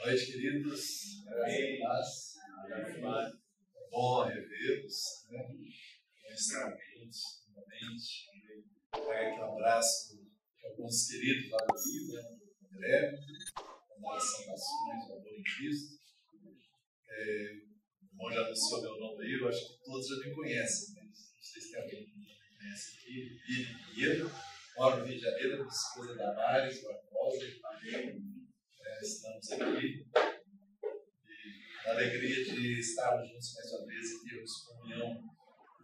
noite, queridos. Amém. É bom revê-los, né? Bom estar juntos novamente. Um abraço para alguns queridos lá do Rio, né? André, mandar saudações, o amor em Cristo. O irmão já anunciou meu nome aí, eu acho que todos já me conhecem, mas não sei se tem alguém que me conhece aqui. Vive Pinheiro, moro no Rio de Janeiro, minha esposa Damares, Barbosa. Estamos aqui e a alegria de estarmos juntos mais uma vez e termos comunhão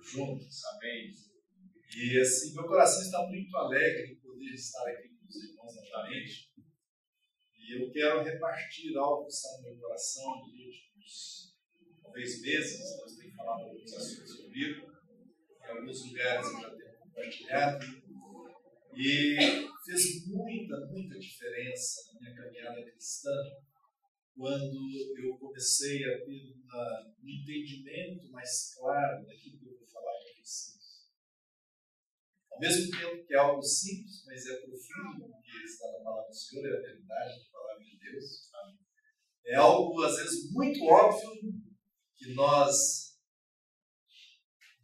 juntos, amém? E assim, meu coração está muito alegre de poder estar aqui com os irmãos novamente, e eu quero repartir algo que está no meu coração nos últimos, talvez meses. Deus tem falado alguns assuntos comigo, em alguns lugares eu já tenho compartilhado. E fez muita diferença na minha caminhada cristã quando eu comecei a ter um entendimento mais claro daquilo que eu vou falar para vocês. Ao mesmo tempo que é algo simples, mas é profundo, porque está na palavra do Senhor, é a verdade da palavra de Deus. É algo, às vezes, muito óbvio que nós,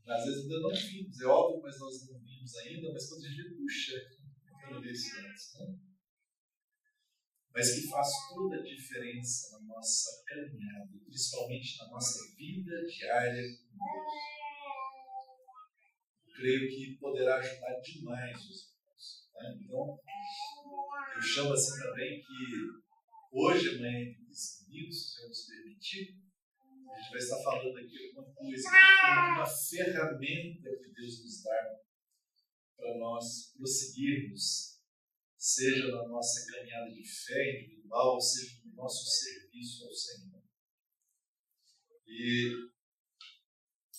às vezes, ainda não vimos. É óbvio, mas nós não vimos ainda, mas quando a gente puxa, eu quero ver isso antes, né? Mas que faz toda a diferença na nossa caminhada, principalmente na nossa vida diária com Deus. Eu creio que poderá ajudar demais os irmãos, né? Então, eu chamo assim também que hoje, amanhã e nos domingos, se eu nos permitir, a gente vai estar falando aqui alguma coisa que é como uma ferramenta que Deus nos dá para nós prosseguirmos, seja na nossa caminhada de fé individual, seja no nosso serviço ao Senhor. E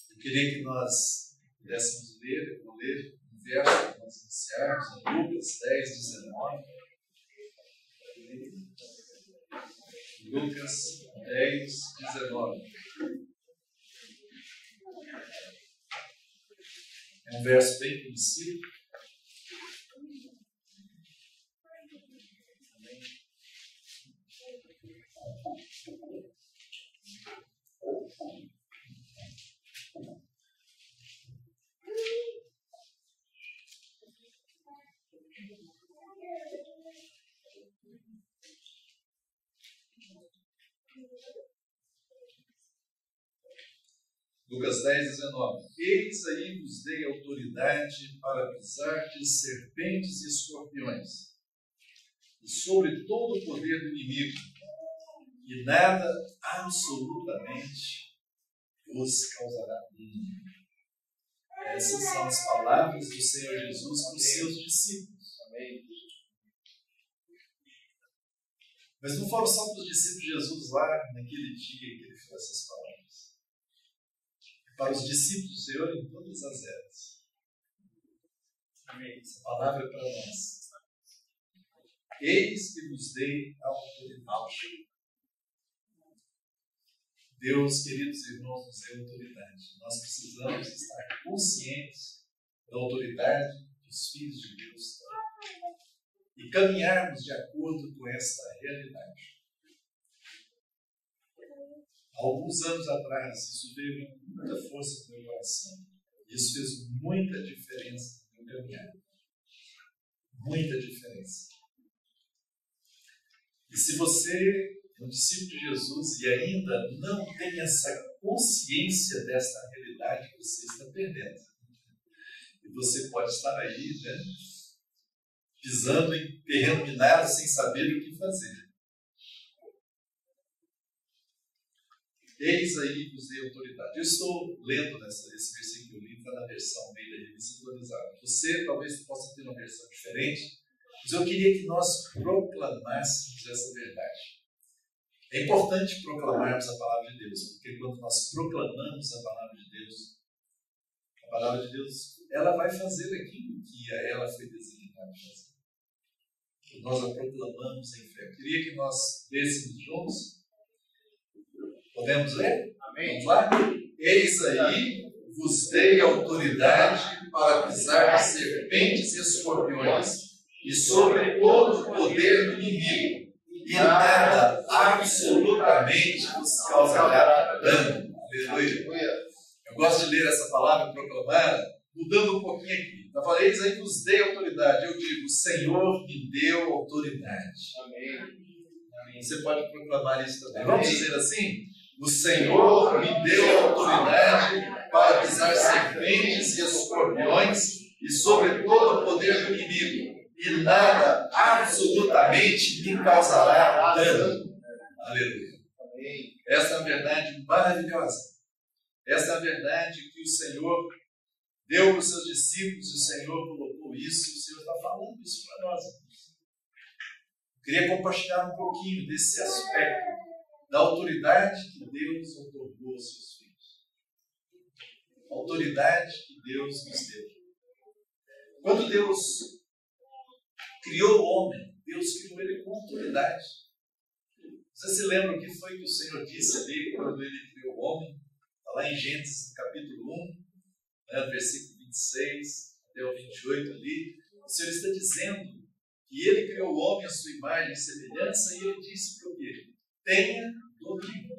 eu queria que nós pudéssemos ler, eu vou ler um verso que nós iniciarmos, em Lucas 10, 19. Lucas 10, 19. É um verso bem conhecido. Lucas 10, 19. Eis aí vos dei autoridade para pisar de serpentes e escorpiões, e sobre todo o poder do inimigo, e nada absolutamente vos causará dano. Essas são as palavras do Senhor Jesus para os seus discípulos. Amém. Mas não foram só para os discípulos de Jesus lá, naquele dia que ele falou essas palavras. Para os discípulos do Senhor em todas as eras. Amém. Essa palavra é para nós. Eis que vos dei a autoridade. Deus, queridos irmãos, nos deu autoridade. Nós precisamos estar conscientes da autoridade dos filhos de Deus e caminharmos de acordo com essa realidade. Há alguns anos atrás, isso veio com muita força no meu coração. Isso fez muita diferença no meu caminhar. Muita diferença. E se você é um discípulo de Jesus e ainda não tem essa consciência dessa realidade, você está perdendo. E você pode estar aí, né, pisando em terreno minado sem saber o que fazer. Eis aí vos dei autoridade. Eu estou lendo esse versículo que eu li, está na versão meio da revista atualizada. Você talvez possa ter uma versão diferente, mas eu queria que nós proclamássemos essa verdade. É importante proclamarmos a palavra de Deus, porque quando nós proclamamos a palavra de Deus, ela vai fazer aquilo que a ela foi designada fazer. Nós a proclamamos em fé. Eu queria que nós lêssemos juntos. Podemos ler? Amém. Vamos lá? Eis aí vos dei autoridade para pisar serpentes e escorpiões, e sobre todo o poder do inimigo, e nada absolutamente vos causará dano. Aleluia. Eu gosto de ler essa palavra proclamada, mudando um pouquinho aqui. Eu falei, eis aí vos dei autoridade. Eu digo, o Senhor me deu autoridade. Amém. Você pode proclamar isso também. Vamos dizer assim? O Senhor me deu autoridade para pisar serpentes e escorpiões e sobre todo o poder do inimigo. E nada absolutamente me causará dano. Aleluia. Essa é a verdade maravilhosa. Essa é a verdade que o Senhor deu para os seus discípulos, e o Senhor colocou isso, e o Senhor está falando isso para nós. Eu queria compartilhar um pouquinho desse aspecto da autoridade que Deus otorgou aos seus filhos. A autoridade que Deus nos deu. Quando Deus criou o homem, Deus criou ele com autoridade. Você se lembra o que foi que o Senhor disse ali quando ele criou o homem? Está lá em Gênesis, capítulo 1, versículo 26 até o 28 ali. O Senhor está dizendo que ele criou o homem à sua imagem e semelhança, e ele disse para o quê? Tenha domínio.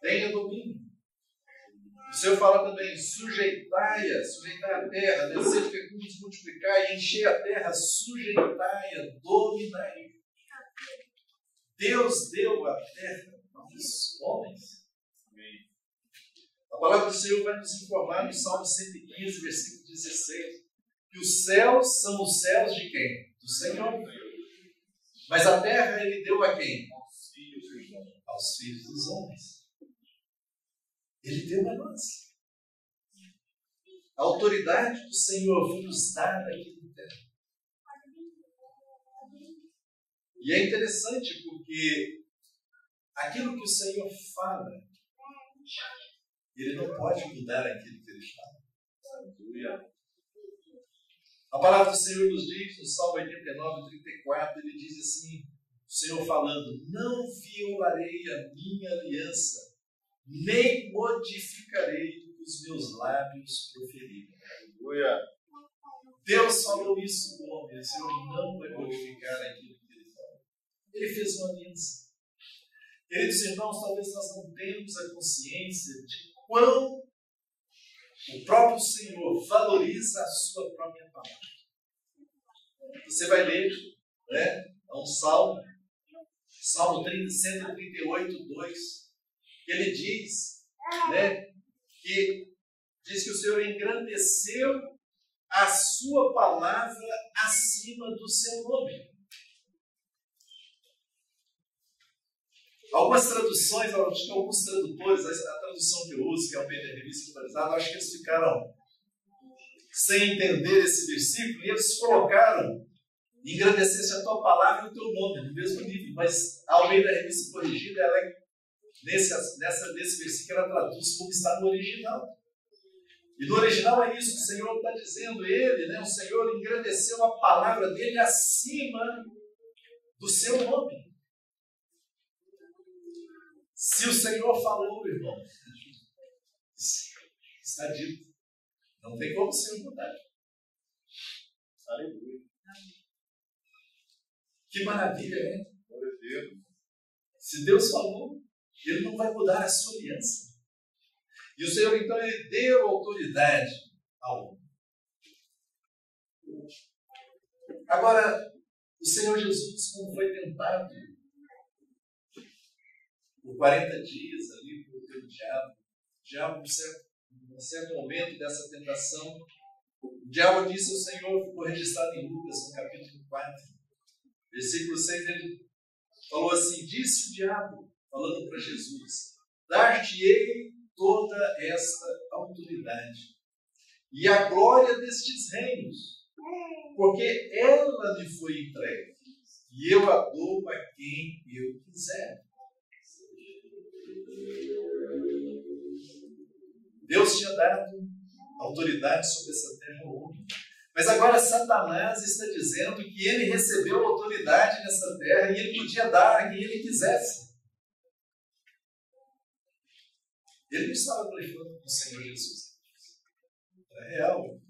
Tenha domínio. O Senhor fala também, sujeitar a terra, descer fecundos, multiplicar e encher a terra, sujeitai-a, dominai. Deus deu a terra aos homens. Amém. A palavra do Senhor vai nos informar no Salmo 115, versículo 16, que os céus são os céus de quem? Do Senhor. Mas a terra ele deu a quem? Aos filhos dos homens. Ele deu a nós. A autoridade do Senhor foi nos dada aqui na terra. E é interessante porque aquilo que o Senhor fala, ele não pode mudar aquilo que ele fala. A palavra do Senhor nos diz, no Salmo 89, 34, ele diz assim, o Senhor falando, não violarei a minha aliança, nem modificarei o que os meus lábios proferiram. Deus falou isso do homem, o Senhor não vai modificar aquilo que ele falou. Ele fez uma aliança. Queridos irmãos, talvez nós não tenhamos a consciência de quão o próprio Senhor valoriza a sua própria palavra. Você vai ler, né? É um salmo, Salmo 138, 2, que ele diz, né? Que diz que o Senhor engrandeceu a sua palavra acima do seu nome. Algumas traduções, acho que alguns tradutores, a tradução que eu uso, que é o Almeida Revista Atualizada, acho que eles ficaram sem entender esse versículo e eles colocaram engrandecesse a tua palavra e o teu nome, no mesmo nível. Mas a Almeida Revista Corrigida, ela, nesse versículo, ela traduz como está no original. E no original é isso, o Senhor está dizendo, ele, né, o Senhor engrandeceu a palavra dele acima do seu nome. Se o Senhor falou, irmão, está dito. Não tem como o Senhor mudar. Aleluia. Que maravilha é? Se Deus falou, Ele não vai mudar a sua aliança. E o Senhor, então, Ele deu autoridade ao homem. Agora, o Senhor Jesus, quando foi tentado por 40 dias ali pelo diabo, em um certo momento dessa tentação, o diabo disse ao Senhor, ficou registrado em Lucas, no capítulo 4, versículo 6, ele falou assim, disse o diabo, falando para Jesus, dar-te-ei toda esta autoridade e a glória destes reinos, porque ela me foi entregue, e eu a dou a quem eu quiser. Deus tinha dado autoridade sobre essa terra ao homem. Mas agora Satanás está dizendo que ele recebeu autoridade nessa terra e ele podia dar a quem ele quisesse. Ele não estava blefando com o Senhor Jesus. É real.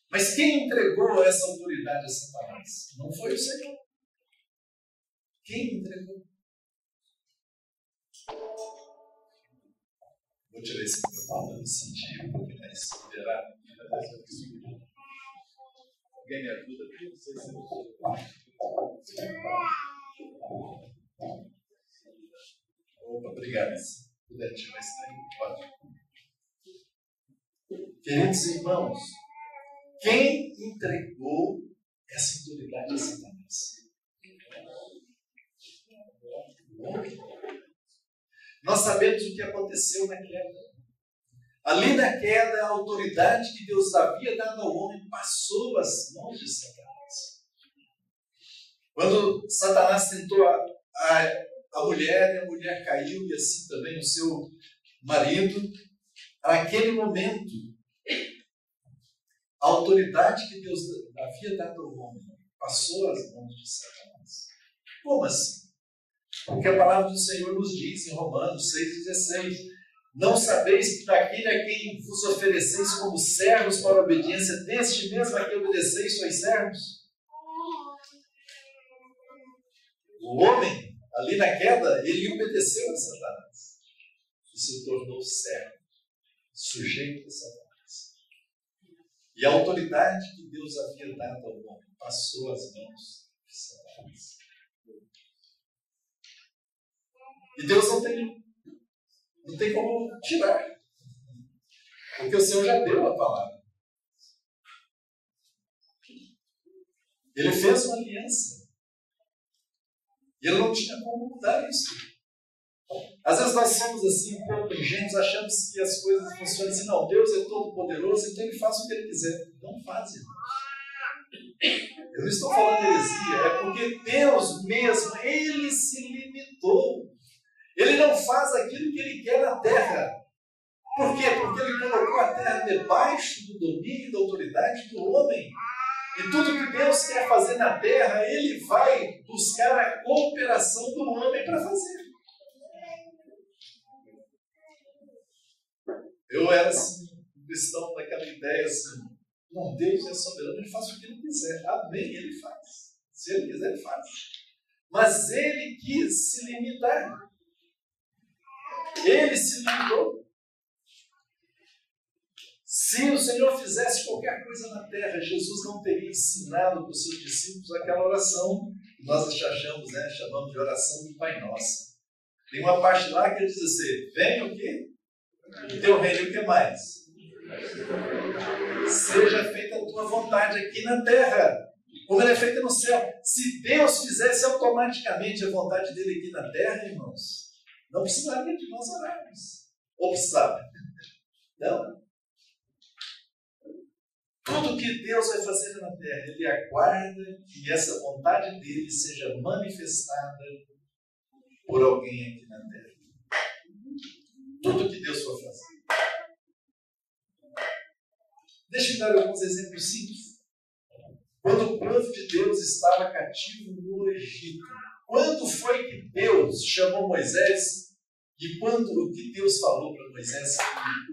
Mas quem entregou essa autoridade a Satanás? Não foi o Senhor. Quem entregou? Vou tirar esse microfone para me sentir um pouco mais liberado. Alguém me ajuda aqui? Não sei se Opa, obrigado. Se puder tirar isso daí, pode. Queridos irmãos, quem entregou essa autoridade a Satanás? Nós sabemos o que aconteceu na queda. Ali na queda, a autoridade que Deus havia dado ao homem passou às mãos de Satanás. Quando Satanás tentou a mulher, e a mulher caiu, e assim também o seu marido, naquele momento, a autoridade que Deus havia dado ao homem passou às mãos de Satanás. Como assim? Porque a palavra do Senhor nos diz em Romanos 6,16: não sabeis que daquele a quem vos ofereceis como servos para a obediência, deste mesmo a quem obedeceis sois servos? O homem, ali na queda, ele obedeceu a Satanás e se tornou servo, sujeito a Satanás. E a autoridade que Deus havia dado ao homem passou às mãos de Satanás. E Deus não tem como tirar. Porque o Senhor já deu a palavra. Ele fez uma aliança. E ele não tinha como mudar isso. Às vezes nós somos assim, um pouco ingênuos, achamos que as coisas funcionam assim. Não, Deus é todo poderoso, então ele faz o que ele quiser. Não faz, irmãos. Eu não estou falando heresia, é porque Deus mesmo, ele se limitou. Ele não faz aquilo que ele quer na terra. Por quê? Porque ele colocou a terra debaixo do domínio e da autoridade do homem. E tudo que Deus quer fazer na terra, ele vai buscar a cooperação do homem para fazer. Eu era assim, um cristão daquela ideia assim, não, Deus é soberano, ele faz o que ele quiser. Amém, ele faz. Se ele quiser, ele faz. Mas ele quis se limitar. Ele se limitou. Se o Senhor fizesse qualquer coisa na terra, Jesus não teria ensinado para os seus discípulos aquela oração que nós chamamos de oração do Pai Nosso. Tem uma parte lá que ele diz assim: venha o quê? O teu reino, e o que mais? Seja feita a tua vontade aqui na terra, como ela é feita no céu. Se Deus fizesse automaticamente a vontade dele aqui na terra, irmãos, não precisaria de nós orarmos. Ou precisava? Não. Tudo que Deus vai fazer na terra, ele aguarda que essa vontade dele seja manifestada por alguém aqui na terra. Tudo que Deus for fazer. Deixa eu dar alguns exemplos simples. Quando o povo de Deus estava cativo no Egito, quando foi que Deus chamou Moisés e quando o que Deus falou para Moisés,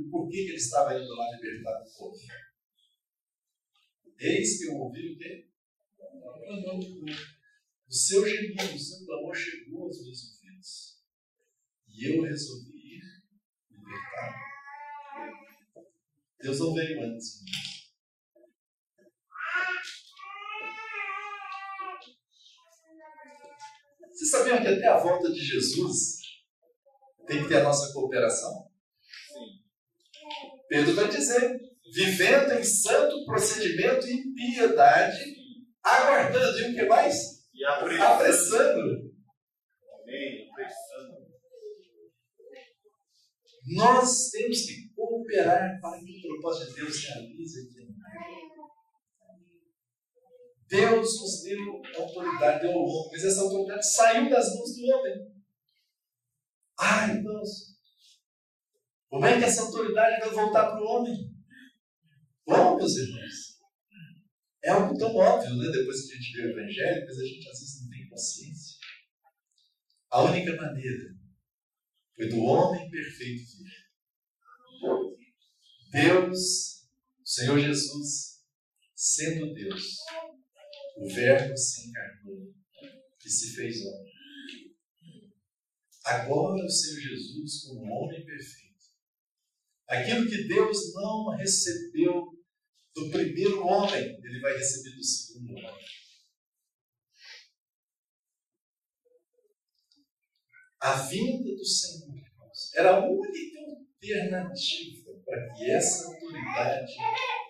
o porquê que ele estava indo lá libertar o povo? Eis que eu ouvi o quê? O seu gemido, o seu clamor chegou aos meus ouvidos. E eu resolvi ir libertar. Deus não veio antes. Vocês sabiam que até a volta de Jesus tem que ter a nossa cooperação? Sim. Pedro vai dizer: vivendo em santo procedimento e piedade, aguardando. E o que mais? E apressando. Amém. Apressando. Nós temos que cooperar para que o propósito de Deus se realize aqui. Deus nos deu autoridade, deu ao homem, mas essa autoridade saiu das mãos do homem. Irmãos, como é que essa autoridade vai voltar para o homem? Bom, meus irmãos, é algo tão óbvio, né? Depois que a gente vê o Evangelho, mas a gente às vezes não tem consciência. A única maneira foi do homem perfeito vir. Deus, o Senhor Jesus, sendo Deus, o Verbo se encarnou e se fez homem. Agora o Senhor Jesus, como homem perfeito, aquilo que Deus não recebeu do primeiro homem, ele vai receber do segundo homem. A vinda do Senhor, irmãos, era a única alternativa para que essa autoridade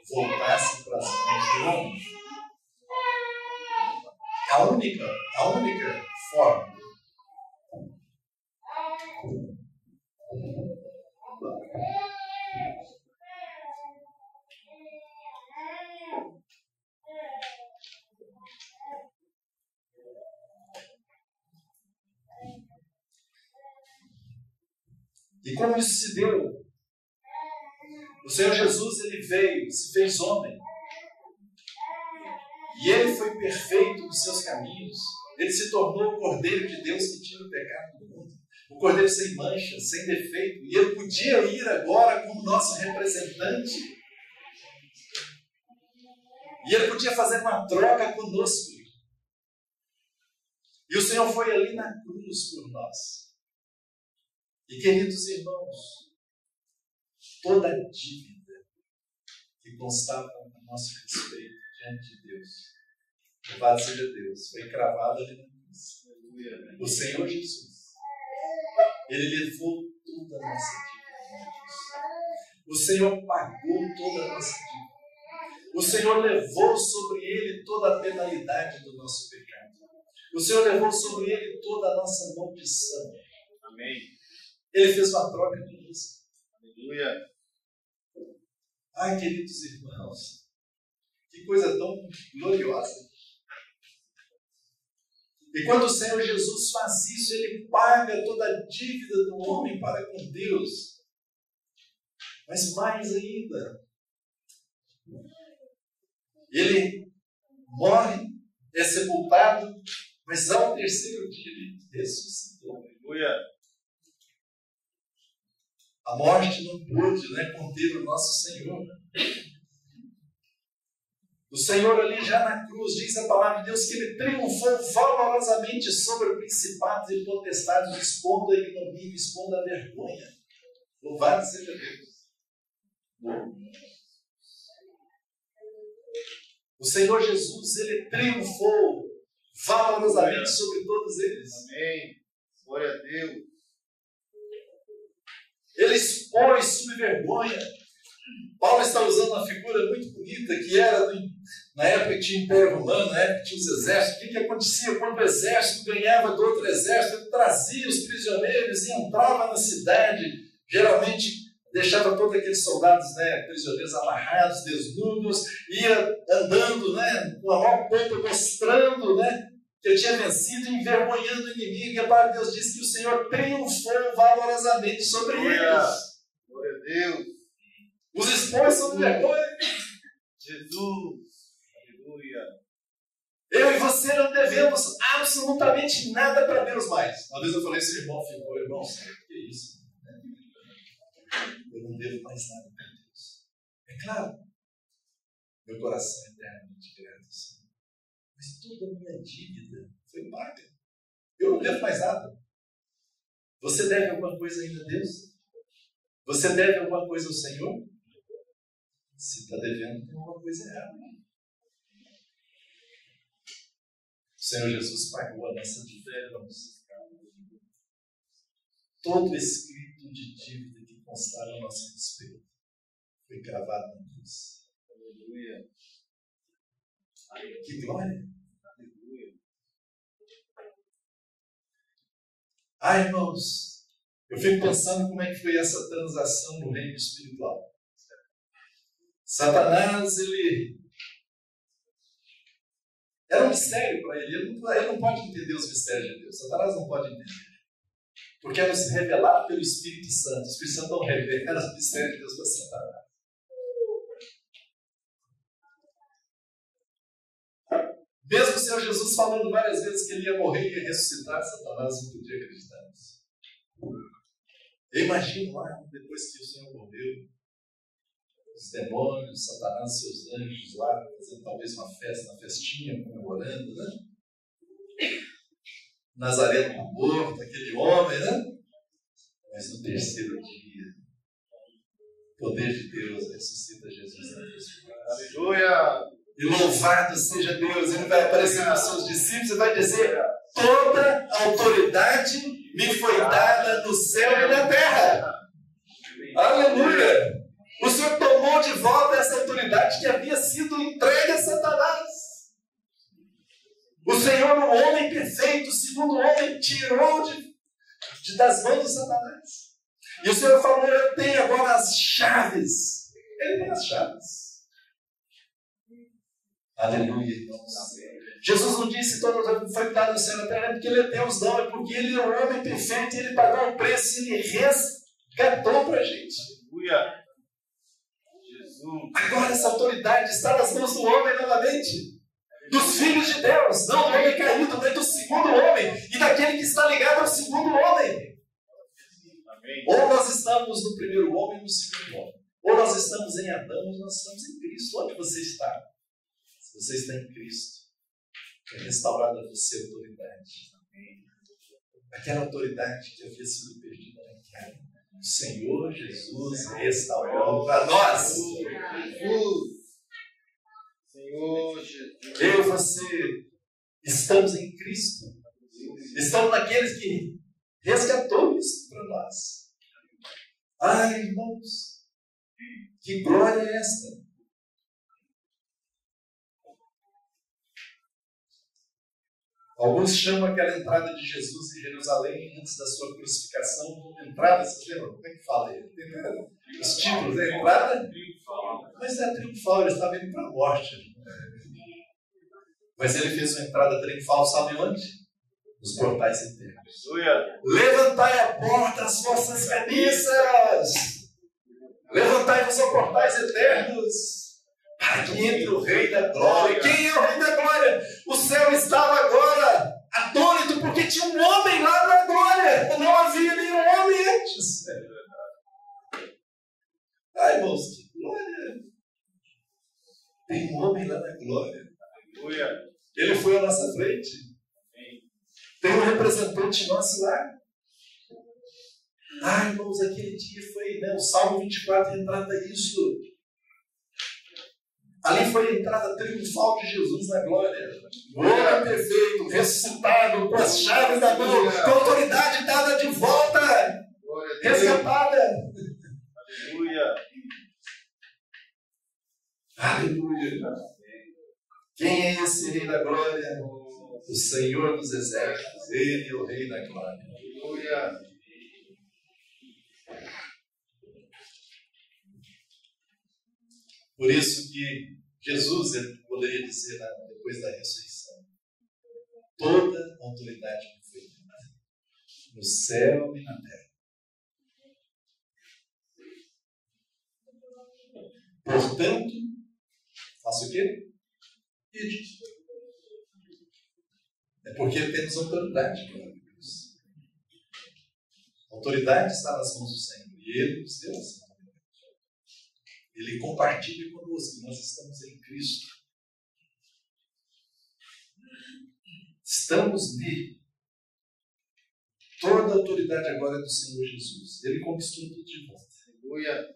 voltasse para as mãos do homem. A única forma. E como isso se deu? O Senhor Jesus, ele veio, se fez homem. E ele foi perfeito nos seus caminhos. Ele se tornou o Cordeiro de Deus que tira o pecado do mundo. O Cordeiro sem mancha, sem defeito. E ele podia ir agora como nosso representante. E ele podia fazer uma troca conosco. E o Senhor foi ali na cruz por nós. E, queridos irmãos, toda a dívida que constava a nosso respeito diante de Deus, louvado seja Deus, foi cravada ali na cruz. O Senhor Jesus, ele levou toda a nossa dívida. O Senhor pagou toda a nossa dívida. O Senhor levou sobre ele toda a penalidade do nosso pecado. O Senhor levou sobre ele toda a nossa maldição. Amém. Ele fez uma troca conosco. Aleluia. Ai, queridos irmãos, que coisa tão gloriosa. E quando o Senhor Jesus faz isso, ele paga toda a dívida do homem para com Deus. Mas mais ainda, ele morre, é sepultado, mas ao terceiro dia ele ressuscitou. Aleluia. A morte não pôde conter o nosso Senhor. O Senhor ali já na cruz, diz a palavra de Deus, que ele triunfou valorosamente sobre principados e potestades, expondo a ignomínia, expondo a vergonha. Louvado seja Deus. O Senhor Jesus, ele triunfou valorosamente sobre todos eles. Amém. Glória a Deus. Ele expôs sob vergonha. Paulo está usando uma figura muito bonita que era na época que tinha Império Romano, na época que tinha os exércitos. O que acontecia quando o exército ganhava do outro exército? Ele trazia os prisioneiros e entrava na cidade. Geralmente deixava todos aqueles soldados prisioneiros amarrados, desnudos, ia andando com a maior pompa, mostrando que ele tinha vencido, envergonhando o inimigo. E a palavra de Deus diz que o Senhor triunfou valorosamente sobre eles. Glória a Deus. Os expôs sob vergonha. Jesus. Aleluia. Eu e você não devemos absolutamente nada para Deus mais. Uma vez eu falei assim, irmão, que é isso? Eu não devo mais nada para Deus. É claro, meu coração é eternamente grato, Senhor. Mas toda a minha dívida foi paga. Eu não devo mais nada. Você deve alguma coisa ainda a Deus? Você deve alguma coisa ao Senhor? Se está devendo, tem alguma coisa errada. O Senhor Jesus pagou a nossa dívida. Todo escrito de dívida que constava a nosso respeito foi cravado na cruz. Aleluia. Que glória! Aleluia. Irmãos, eu fico pensando como é que foi essa transação no reino espiritual. Satanás, ele era um mistério para ele. Ele não pode entender os mistérios de Deus. Satanás não pode entender. Porque é nos revelado pelo Espírito Santo. O Espírito Santo não revela os mistérios de Deus para Satanás. Mesmo o Senhor Jesus falando várias vezes que ele ia morrer e ia ressuscitar, Satanás não podia acreditar nisso. Eu imagino lá, depois que o Senhor morreu, os demônios, Satanás e seus anjos lá, fazendo talvez uma festa, uma festinha, comemorando, Nazareno morto, aquele homem, né? Mas no terceiro dia, o poder de Deus ressuscita Jesus na cruz. Aleluia! E louvado seja Deus. Ele vai aparecer para os seus discípulos e vai dizer: toda a autoridade me foi dada no céu e na terra. Aleluia! O Senhor tomou de volta essa autoridade que havia sido entregue a Satanás. O Senhor, o homem perfeito, segundo o homem, tirou das mãos de Satanás. E o Senhor falou: eu tenho agora as chaves. Ele tem as chaves. Aleluia, irmãos. Jesus não disse: todo foi dado no céu e na terra, porque Ele é Deus, não. É porque Ele é o homem perfeito e Ele pagou um preço e Ele resgatou para a gente. Aleluia! Jesus. Agora essa autoridade está nas mãos do homem novamente. Dos filhos de Deus, não do homem caído, mas do segundo homem e daquele que está ligado ao segundo homem. Amém. Ou nós estamos no primeiro homem ou no segundo homem. Ou nós estamos em Adão ou nós estamos em Cristo. Onde você está? Se você está em Cristo, é restaurada a você a autoridade. Aquela autoridade que havia sido perdida na carne, o Senhor Jesus restaurou para nós. Jesus. Senhor Jesus. Eu e você estamos em Cristo. Estamos naqueles que resgatou isso para nós. Ai, irmãos, que glória é esta? Alguns chamam aquela entrada de Jesus em Jerusalém antes da sua crucificação. Entrada, vocês lembram? Como é que fala aí? Os títulos, né? Entrada? Mas é triunfal, ele estava indo para a morte. Mas ele fez uma entrada triunfal, sabe onde? Nos portais eternos. Levantai a porta, as vossas cabeças! Levantai-vos aos portais eternos! Para que entre o Rei da Glória. Quem é o Rei da Glória? O céu estava agora atônito porque tinha um homem lá na glória. Não havia nenhum homem antes. Ai, irmãos, que glória! Tem um homem lá na glória. Ele foi à nossa frente. Tem um representante nosso lá. Ai, irmãos, aquele dia foi, né, o Salmo 24 retrata isso. Ali foi a entrada triunfal de Jesus na glória. O homem perfeito, ressuscitado, com as chaves da mão, com a autoridade dada de volta, resgatada. Aleluia. Aleluia. Quem é esse Rei da Glória? O Senhor dos Exércitos. Ele é o Rei da Glória. Aleluia. Por isso que Jesus poderia dizer, depois da ressurreição: toda autoridade me foi dada, no céu e na terra. Portanto, faça o quê? Ide. É porque temos autoridade, glória a Deus. A autoridade está nas mãos do Senhor e Ele nos deu essa autoridade. Ele compartilha conosco. Nós estamos em Cristo. Estamos nele. Toda a autoridade agora é do Senhor Jesus. Ele conquistou tudo de volta. Aleluia.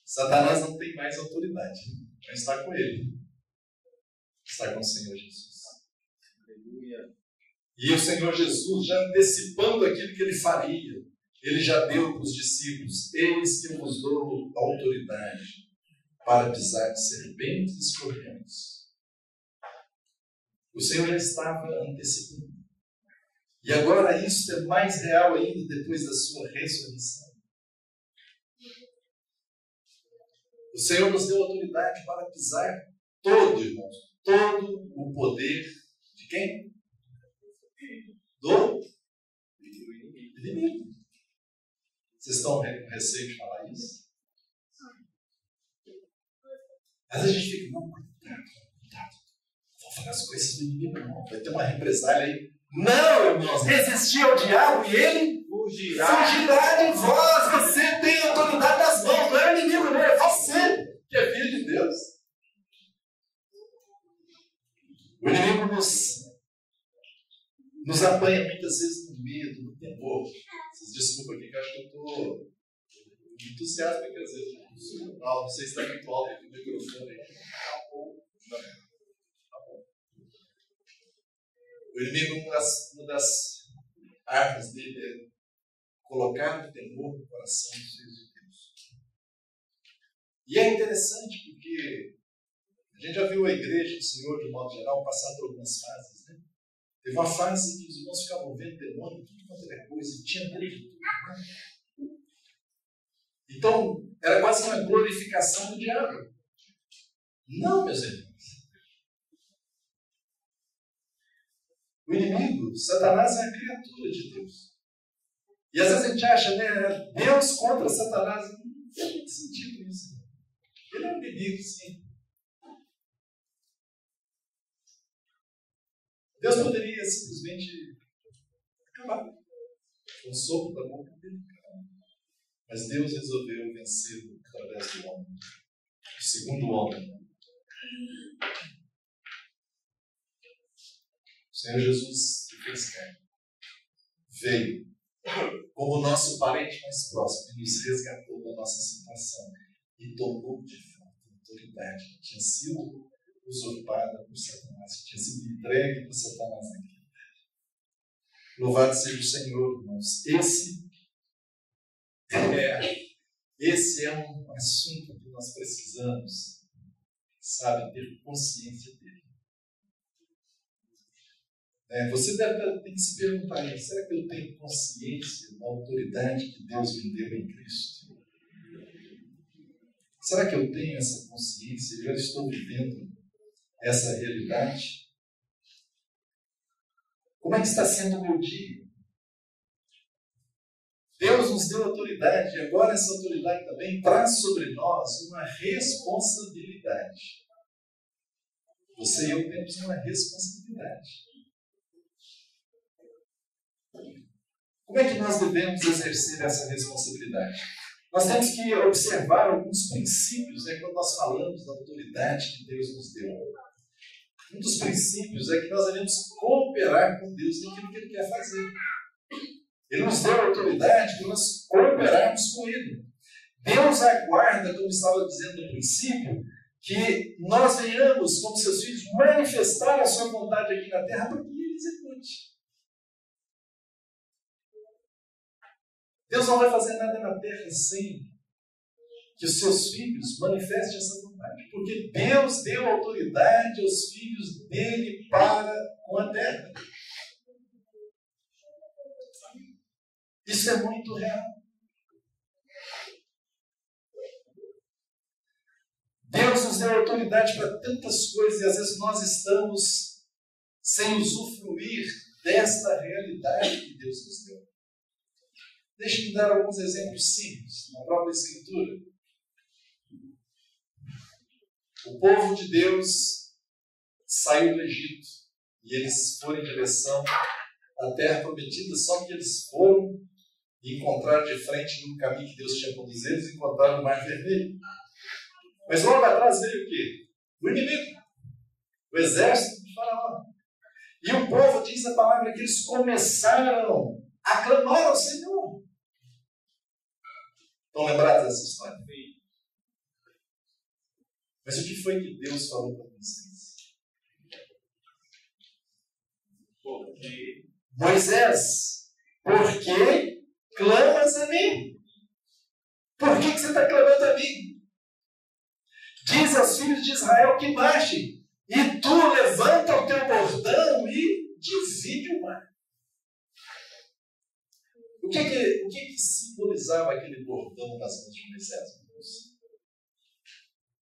Satanás não tem mais autoridade, mas está com ele. Está com o Senhor Jesus. Aleluia. E o Senhor Jesus, já antecipando aquilo que ele faria, ele já deu para os discípulos: eis que eu vos dou autoridade para pisar de serpentes e escorpiões. O Senhor já estava antecipando. E agora isso é mais real ainda depois da sua ressurreição. O Senhor nos deu autoridade para pisar todo, irmãos, todo o poder de quem? Do inimigo. Vocês estão com receio de falar isso? Às vezes a gente fica: não, cuidado. Vou falar as coisas do inimigo, não. Vai ter uma represália aí. Não, irmãos, resistir ao diabo e ele fugirá de vós. Você tem autoridade nas mãos, não é o inimigo, não é você que é filho de Deus. O inimigo nos apanha muitas vezes no medo, no temor. Vocês desculpem aqui que eu acho que eu estou entusiasmo, quer dizer, não sei se está muito alto aqui o microfone. Tá bom. O inimigo, uma das armas dele é colocar o temor no coração dos filhos de Deus. E é interessante porque a gente já viu a igreja do Senhor, de modo geral, passar por algumas fases, né? Teve uma fase que os irmãos ficavam vendo demônio, tudo quanto era coisa, tinha medo de tudo, né? Então, era quase uma glorificação do diabo. Não, meus irmãos. O inimigo, Satanás, é a criatura de Deus. E às vezes a gente acha, né, Deus contra Satanás. Não tem muito sentido isso. Ele é um inimigo, sim. Deus poderia simplesmente acabar com o sopro da boca dele. Mas Deus resolveu vencê-lo através do homem, o segundo homem. O Senhor Jesus se fez carne. Veio como nosso parente mais próximo e nos resgatou da nossa situação e tomou de volta a autoridade que tinha sido usurpada por Satanás, que tinha sido entregue por Satanás naquele. Louvado seja o Senhor, irmãos. Esse é um assunto que nós precisamos, sabe, ter consciência dele. Você deve ter que se perguntar, será que eu tenho consciência da autoridade que Deus me deu em Cristo? Será que eu tenho essa consciência? Eu já estou vivendo essa realidade? Como é que está sendo o meu dia? Deus nos deu autoridade e agora essa autoridade também traz sobre nós uma responsabilidade. Você e eu temos uma responsabilidade. Como é que nós devemos exercer essa responsabilidade? Nós temos que observar alguns princípios, quando nós falamos da autoridade que Deus nos deu. Um dos princípios é que nós devemos cooperar com Deus naquilo que Ele quer fazer. Ele nos deu a autoridade para nós cooperarmos com Ele. Deus aguarda, como estava dizendo no princípio, que nós venhamos, como seus filhos, manifestar a sua vontade aqui na terra para que Ele execute. Deus não vai fazer nada na terra sem que os seus filhos manifestem essa vontade. Porque Deus deu autoridade aos filhos dele para com a terra. Isso é muito real. Deus nos deu autoridade para tantas coisas e às vezes nós estamos sem usufruir desta realidade que Deus nos deu. Deixe-me dar alguns exemplos simples na própria Escritura. O povo de Deus saiu do Egito e eles foram em direção à terra prometida, só que eles foram e encontraram de frente no caminho que Deus tinha conduzido, eles encontraram o Mar Vermelho. Mas logo atrás veio o quê? O inimigo, o exército de Faraó. E o povo, diz a palavra, que eles começaram a clamar ao Senhor. Estão lembrados dessa história? Mas o que foi que Deus falou para vocês? Moisés, por que clamas a mim? Por que você está clamando a mim? Diz aos filhos de Israel que marchem, e tu levanta o teu bordão e divide o mar. O que simbolizava aquele bordão nas mãos de Moisés?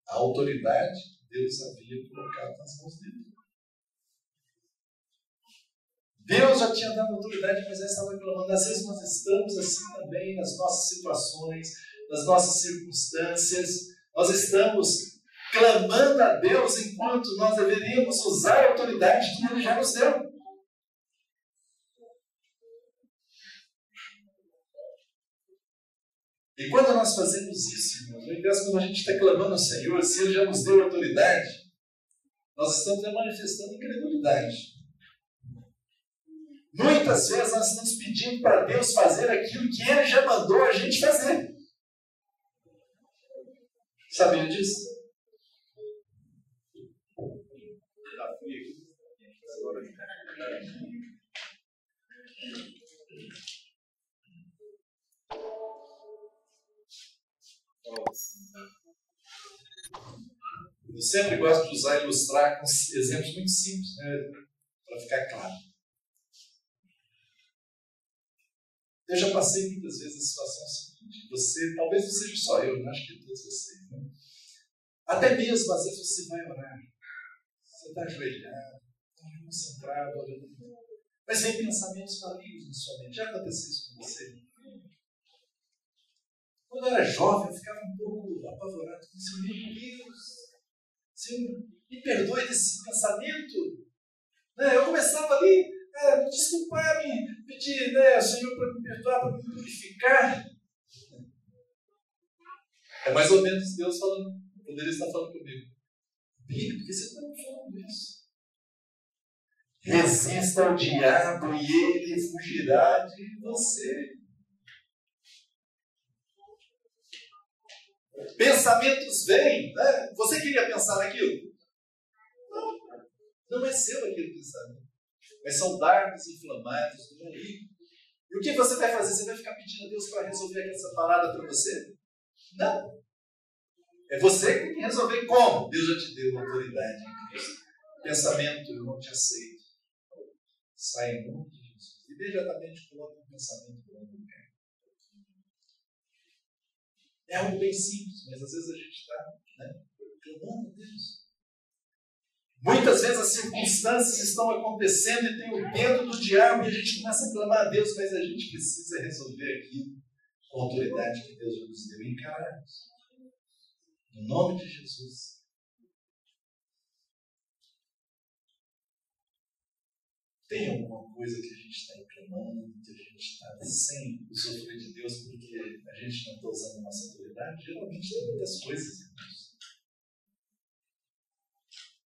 A autoridade que Deus havia colocado nas mãos dele. Deus já tinha dado autoridade, mas Moisés estava clamando. Às vezes nós estamos assim também nas nossas situações, nas nossas circunstâncias. Nós estamos clamando a Deus enquanto nós deveríamos usar a autoridade que Ele já nos deu. E quando nós fazemos isso, irmãos, ao invés de quando a gente está clamando ao Senhor, se Ele já nos deu autoridade, nós estamos manifestando incredulidade. Muitas vezes nós estamos pedindo para Deus fazer aquilo que Ele já mandou a gente fazer. Sabia disso? Eu sempre gosto de ilustrar com exemplos muito simples, né, para ficar claro. Eu já passei muitas vezes a situação seguinte: talvez não seja só eu, acho que todos vocês, né? Até mesmo, às vezes, você vai orar, você está ajoelhado, está concentrado, orando, mas vem pensamentos malignos na sua mente. Já aconteceu isso com você? Quando eu era jovem, eu ficava um pouco apavorado com isso. Meu Deus, Senhor, me perdoe desse pensamento. Eu começava ali a me desculpar, me pedir, Senhor, para me perdoar, para me purificar. É mais ou menos Deus falando, poderia estar falando comigo. Billy, por que você está me falando isso? Resista ao diabo e ele fugirá de você. Pensamentos vêm, né? Você queria pensar naquilo? Não é seu aquele pensamento. Mas são dardos inflamados do maligno. E o que você vai fazer? Você vai ficar pedindo a Deus para resolver essa parada para você? Não. É você que tem que resolver como? Deus já te deu autoridade em Cristo. Pensamento, eu não te aceito. Sai em nome de Jesus. Imediatamente coloca um pensamento no lugar. É algo bem simples, mas às vezes a gente está clamando a Deus. Muitas vezes as circunstâncias estão acontecendo e tem o dedo do diabo e a gente começa a clamar a Deus, mas a gente precisa resolver aquilo com a autoridade que Deus nos deu e encarar. No nome de Jesus. Tem alguma coisa que a gente está reclamando, que a gente está sem usufruir de Deus porque a gente não está usando a nossa autoridade? Geralmente tem muitas coisas, irmãos.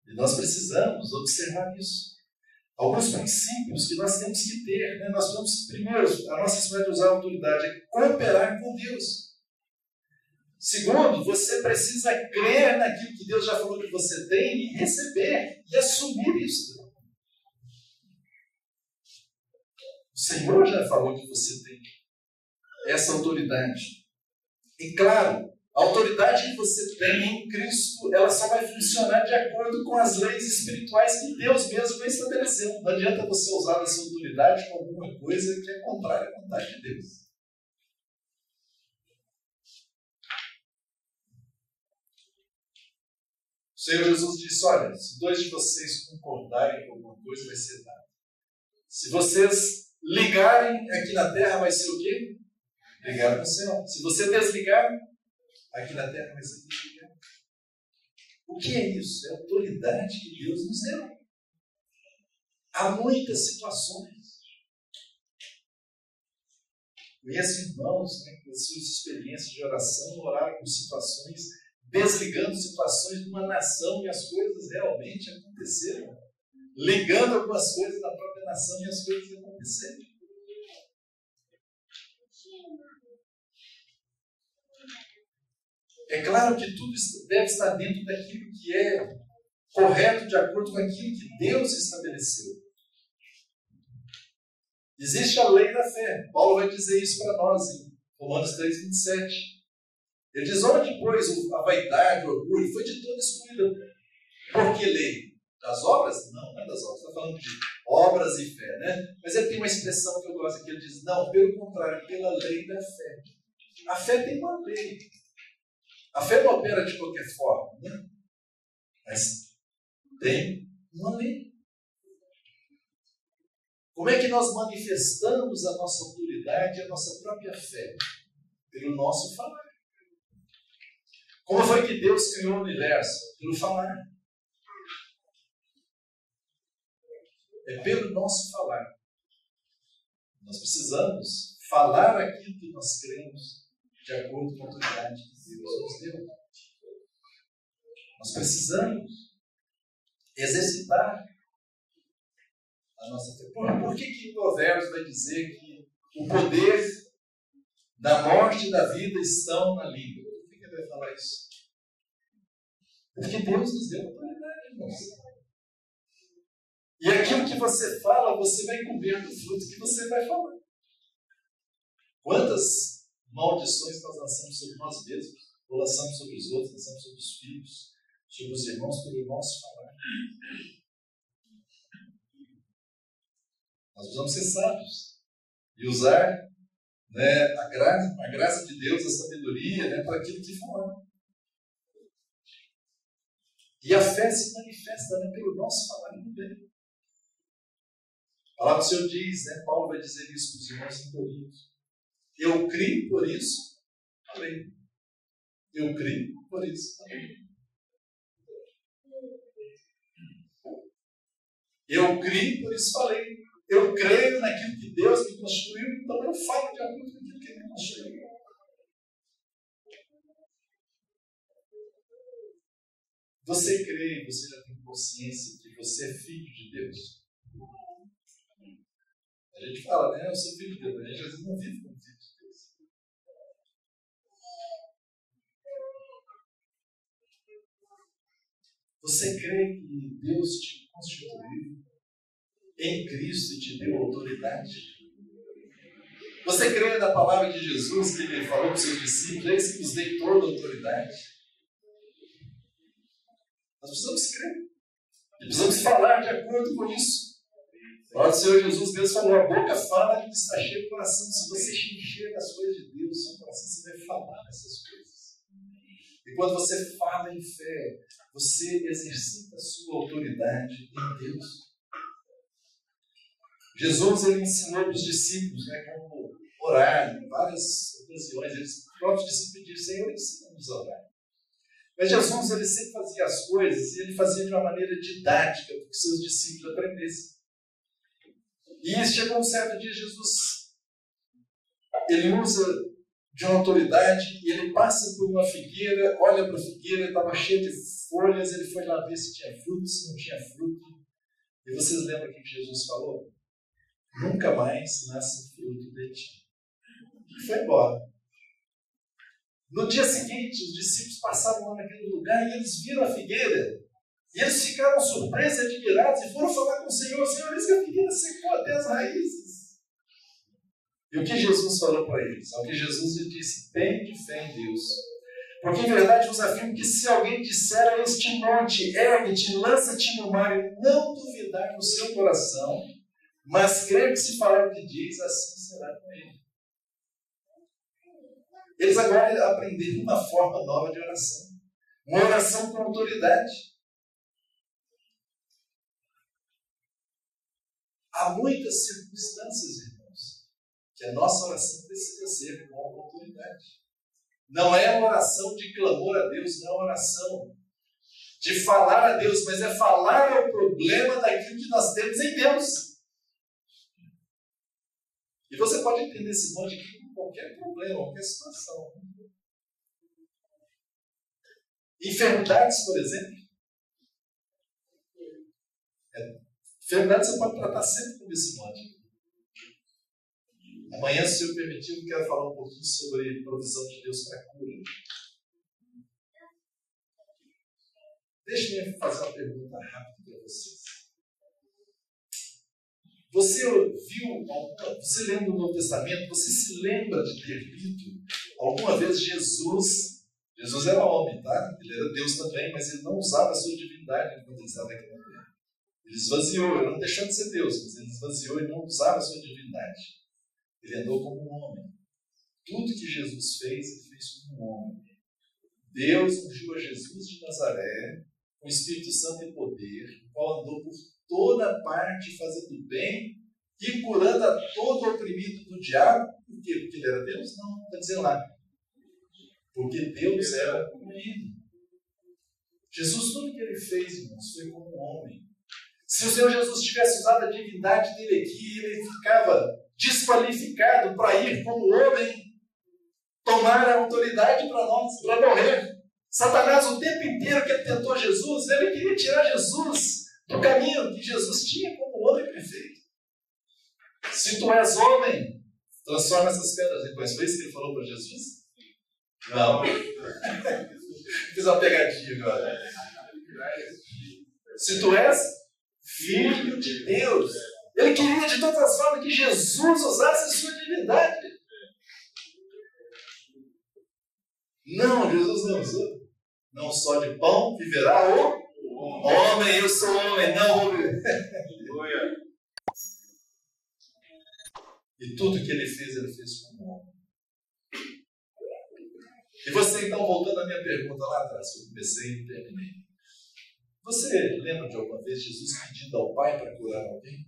E nós precisamos observar isso. Alguns princípios que nós temos que ter. Nós vamos, primeiro, a nossa forma de usar a autoridade é cooperar com Deus. Segundo, você precisa crer naquilo que Deus já falou que você tem e receber e assumir isso. O Senhor já falou que você tem essa autoridade. E claro, a autoridade que você tem em Cristo, ela só vai funcionar de acordo com as leis espirituais que Deus mesmo vai estabelecendo. Não adianta você usar essa autoridade com alguma coisa que é contrária à vontade de Deus. O Senhor Jesus disse: olha, se dois de vocês concordarem com alguma coisa, vai ser dado. Se vocês ligarem aqui na terra, vai ser o quê? Ligar no céu. Se você desligar, aqui na terra vai ser desligado. O que é isso? É a autoridade que Deus nos deu. Há muitas situações. Conheço irmãos com as suas experiências de oração, oraram com situações, desligando situações de uma nação e as coisas realmente aconteceram. Ligando algumas coisas na própria nação e as coisas aconteceram. É claro que tudo deve estar dentro daquilo que é correto, de acordo com aquilo que Deus estabeleceu. Existe a lei da fé. Paulo vai dizer isso para nós em Romanos 3:27. Ele diz: onde, pois, a vaidade, o orgulho, foi de todo excluída. Por que lei? Das obras? Não, não é das obras. Está falando de obras e fé, né? Mas ele tem uma expressão que eu gosto aqui. Ele diz: não, pelo contrário, pela lei da fé. A fé tem uma lei. A fé não opera de qualquer forma, né? Mas tem uma lei. Como é que nós manifestamos a nossa autoridade e a nossa própria fé? Pelo nosso falar. Como foi que Deus criou o universo? Pelo falar. É pelo nosso falar. Nós precisamos falar aquilo que nós cremos de acordo com a autoridade que Deus nos deu. Nós precisamos exercitar a nossa fé. Por que Provérbios vai dizer que o poder da morte e da vida estão na língua? Por que ele vai falar isso? Porque Deus nos deu autoridade, irmãos. E aquilo que você fala, você vai comer do fruto que você vai falar. Quantas maldições nós lançamos sobre nós mesmos, ou lançamos sobre os outros, lançamos sobre os filhos, sobre os irmãos, pelo nosso falar. Nós precisamos ser sábios e usar, né, a graça de Deus, a sabedoria, né, para aquilo que falamos. E a fé se manifesta, né, pelo nosso falar no bem. A palavra do Senhor diz, né, Paulo vai dizer isso para os irmãos em Corinto. Eu criei, por isso falei. Eu criei, por isso falei. Eu criei, por isso falei. Eu creio naquilo que Deus me construiu, então eu falo de acordo com aquilo que Ele me construiu. Você crê, você já tem consciência que você é filho de Deus? A gente fala, né? Eu sou filho de Deus, mas a gente às vezes não vive como filho de Deus. Você crê que Deus te constituiu em Cristo e te deu autoridade? Você crê na palavra de Jesus que Ele falou para os seus discípulos, eles que nos deu toda a autoridade? Nós precisamos crer. E precisamos falar de acordo com isso. O Senhor Jesus mesmo falou, a boca fala que está cheio do coração. Se você encher as coisas de Deus, seu coração, você vai falar essas coisas. E quando você fala em fé, você exercita a sua autoridade em Deus. Jesus, ele ensinou para os discípulos, né, como orar em várias ocasiões. Os próprios discípulos diziam, Senhor, ensina-nos a orar. Mas Jesus, ele sempre fazia as coisas e ele fazia de uma maneira didática para que seus discípulos aprendessem. E chegou um certo dia, Jesus, ele usa de uma autoridade e ele passa por uma figueira, olha para a figueira, estava cheia de folhas, ele foi lá ver se tinha fruto, se não tinha fruto. E vocês lembram o que Jesus falou? Nunca mais nasce fruto de ti. E foi embora. No dia seguinte, os discípulos passaram lá naquele lugar e eles viram a figueira. E eles ficaram surpresos e admirados e foram falar com o Senhor. Senhor, eis que a figueira secou até as raízes. E o que Jesus falou para eles? O que Jesus lhe disse, tem de fé em Deus. Porque em verdade vos afirmo que se alguém disser a este monte, ergue-te, lança-te no mar, e não duvidar no seu coração, mas crer que se falar o que diz, assim será com ele. Eles agora aprenderam uma forma nova de oração. Uma oração com autoridade. Há muitas circunstâncias, irmãos, que a nossa oração precisa ser com autoridade. Não é uma oração de clamor a Deus, não é uma oração de falar a Deus, mas é falar ao problema daquilo que nós temos em Deus. E você pode entender esse monte aqui com qualquer problema, qualquer situação. Enfermidades, por exemplo. Enfermidades você pode tratar sempre com esse monte. Amanhã, se o Senhor permitir, eu quero falar um pouquinho sobre a provisão de Deus para a cura. Deixe-me fazer uma pergunta rápida para vocês. Você lendo o Novo Testamento, você se lembra de ter lido alguma vez Jesus era homem, tá? Ele era Deus também, mas ele não usava a sua divindade quando ele estava aqui na terra. Ele esvaziou, ele não deixou de ser Deus, mas ele esvaziou e não usava a sua divindade. Ele andou como um homem. Tudo que Jesus fez, ele fez como um homem. Deus ungiu a Jesus de Nazaré com o Espírito Santo e poder, o qual andou por toda parte fazendo bem e curando a todo oprimido do diabo. Por quê? Porque ele era Deus? Não, está dizendo lá. Porque Deus era com ele. Jesus, tudo que ele fez, irmãos, foi como um homem. Se o Senhor Jesus tivesse usado a divindade dele aqui, ele ficava desqualificado para ir como homem, tomar a autoridade para nós, para morrer. Satanás, o tempo inteiro que ele tentou Jesus, ele queria tirar Jesus do caminho que Jesus tinha como homem perfeito. Se tu és homem, transforma essas pedras em pães. Foi isso que ele falou para Jesus? Não. Fiz uma pegadinha agora. Se tu és filho de Deus. Ele queria de todas as formas que Jesus usasse sua divindade. Não, Jesus não usou. Não só de pão viverá o homem. Eu sou homem, não homem. E tudo que ele fez como homem. E você, então, voltando à minha pergunta lá atrás, que eu comecei e terminei. Você lembra de alguma vez Jesus pedindo ao Pai para curar alguém?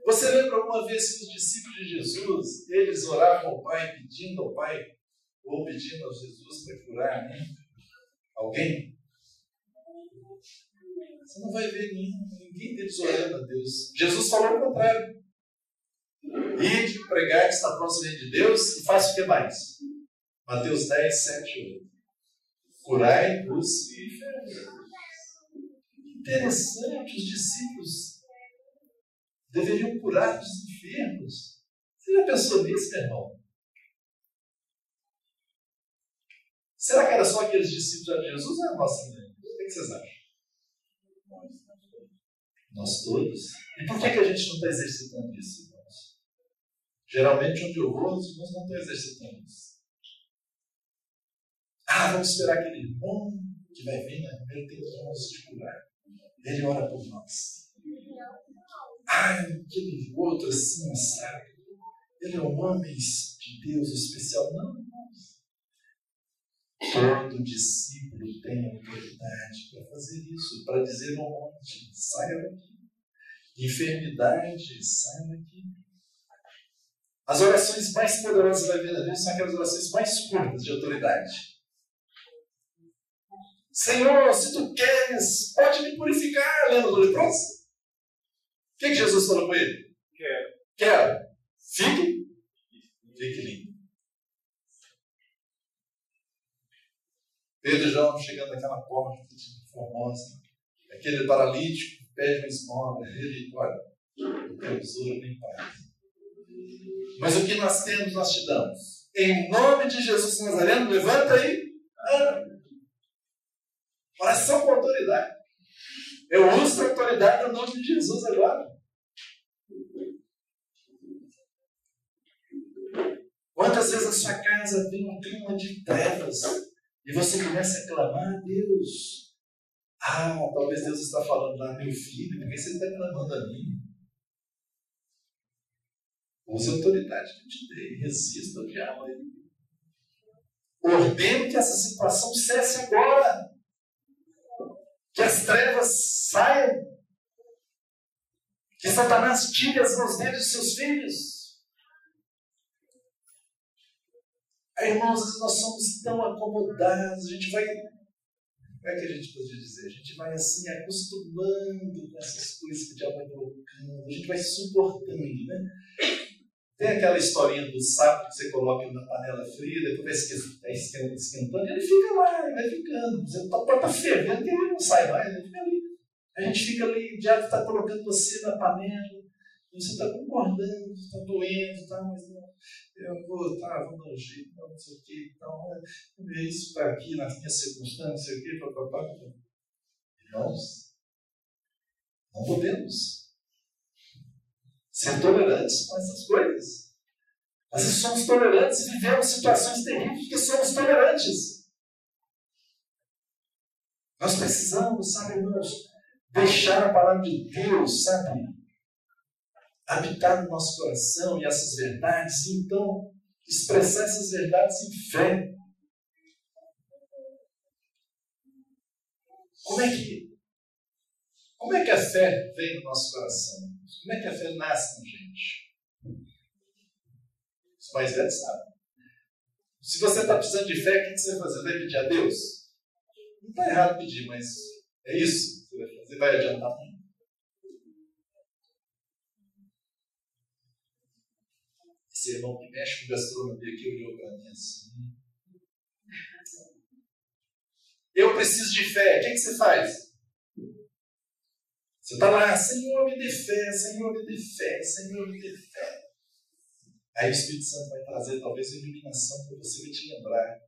Você lembra alguma vez que os discípulos de Jesus, eles oravam ao Pai, pedindo ao Pai, ou pedindo a Jesus para curar alguém? Você não vai ver ninguém deles orando a Deus. Jesus falou o contrário. Ide, pregai que está próximo o reino de Deus e faça o que mais? Mateus 10, 7 e 8. Curai os enfermos. Interessante, os discípulos deveriam curar os enfermos. Você já pensou nisso, meu irmão? Será que era só aqueles discípulos de Jesus ou era nós também? O que vocês acham? Nós todos. E por que a gente não está exercitando isso, irmãos? Geralmente, onde eu vou, os irmãos não estão exercitando isso. Vamos esperar aquele irmão que vai vir, né? Ele tem os dons de curar. Ele ora por nós. Aquele outro assim, sabe? Ele é um homem de Deus especial. Não, irmãos. Todo discípulo tem autoridade para fazer isso, para dizer ao monte, saia daqui. Enfermidade, saia daqui. As orações mais poderosas da vida dele são aquelas orações mais curtas de autoridade. Senhor, se tu queres, pode me purificar, lembra do leproso? O que Jesus falou com ele? Quero. Fique limpo. Pedro e João chegando naquela porta formosa, aquele paralítico pede uma esmola, ele, olha, o teu tesouro nem paz. Mas o que nós temos, nós te damos. Em nome de Jesus Nazareno, levanta aí. Oração com autoridade. Eu uso a autoridade no nome de Jesus agora. Quantas vezes a sua casa tem um clima de trevas e você começa a clamar a Deus? Talvez Deus está falando lá, meu filho, por que você está clamando a mim? Use a autoridade que eu te dei, resista ao diabo aí. Ordene que essa situação cesse agora. Que as trevas saiam. Que Satanás tire as mãos dele dos seus filhos. Irmãos, nós somos tão acomodados, a gente vai... Como é que a gente poderia dizer? A gente vai assim, acostumando com essas coisas que o diabo vai colocando, a gente vai suportando, né? Tem aquela historinha do sapo que você coloca ele na panela fria, depois vai esquentando, e ele fica lá, ele vai ficando. Você está fervendo e ele não sai mais, ele fica ali. A gente fica ali, o diabo está colocando você na panela, você está concordando, está doendo, mas não, eu vou, vamos dar um jeito, não sei o quê, isso está aqui na minha circunstância, não sei o quê, papapá. Irmãos, não podemos ser tolerantes com essas coisas. Às vezes somos tolerantes e vivemos situações terríveis porque somos tolerantes. Nós precisamos, irmãos, deixar a palavra de Deus, habitar no nosso coração e essas verdades, e então expressar essas verdades em fé. Como é que a fé vem no nosso coração? Como é que a fé nasce na gente? Os mais velhos sabem. Se você está precisando de fé, o que você vai fazer? Vai pedir a Deus? Não está errado pedir, mas é isso que você vai fazer. Vai adiantar muito. Esse irmão que mexe com gastronomia aqui olhou para mim assim. Eu preciso de fé. O que você faz? Você está lá, Senhor, me dê fé, Senhor, me dê fé, Senhor, me dê fé. Aí o Espírito Santo vai trazer talvez a iluminação para você, vai te lembrar.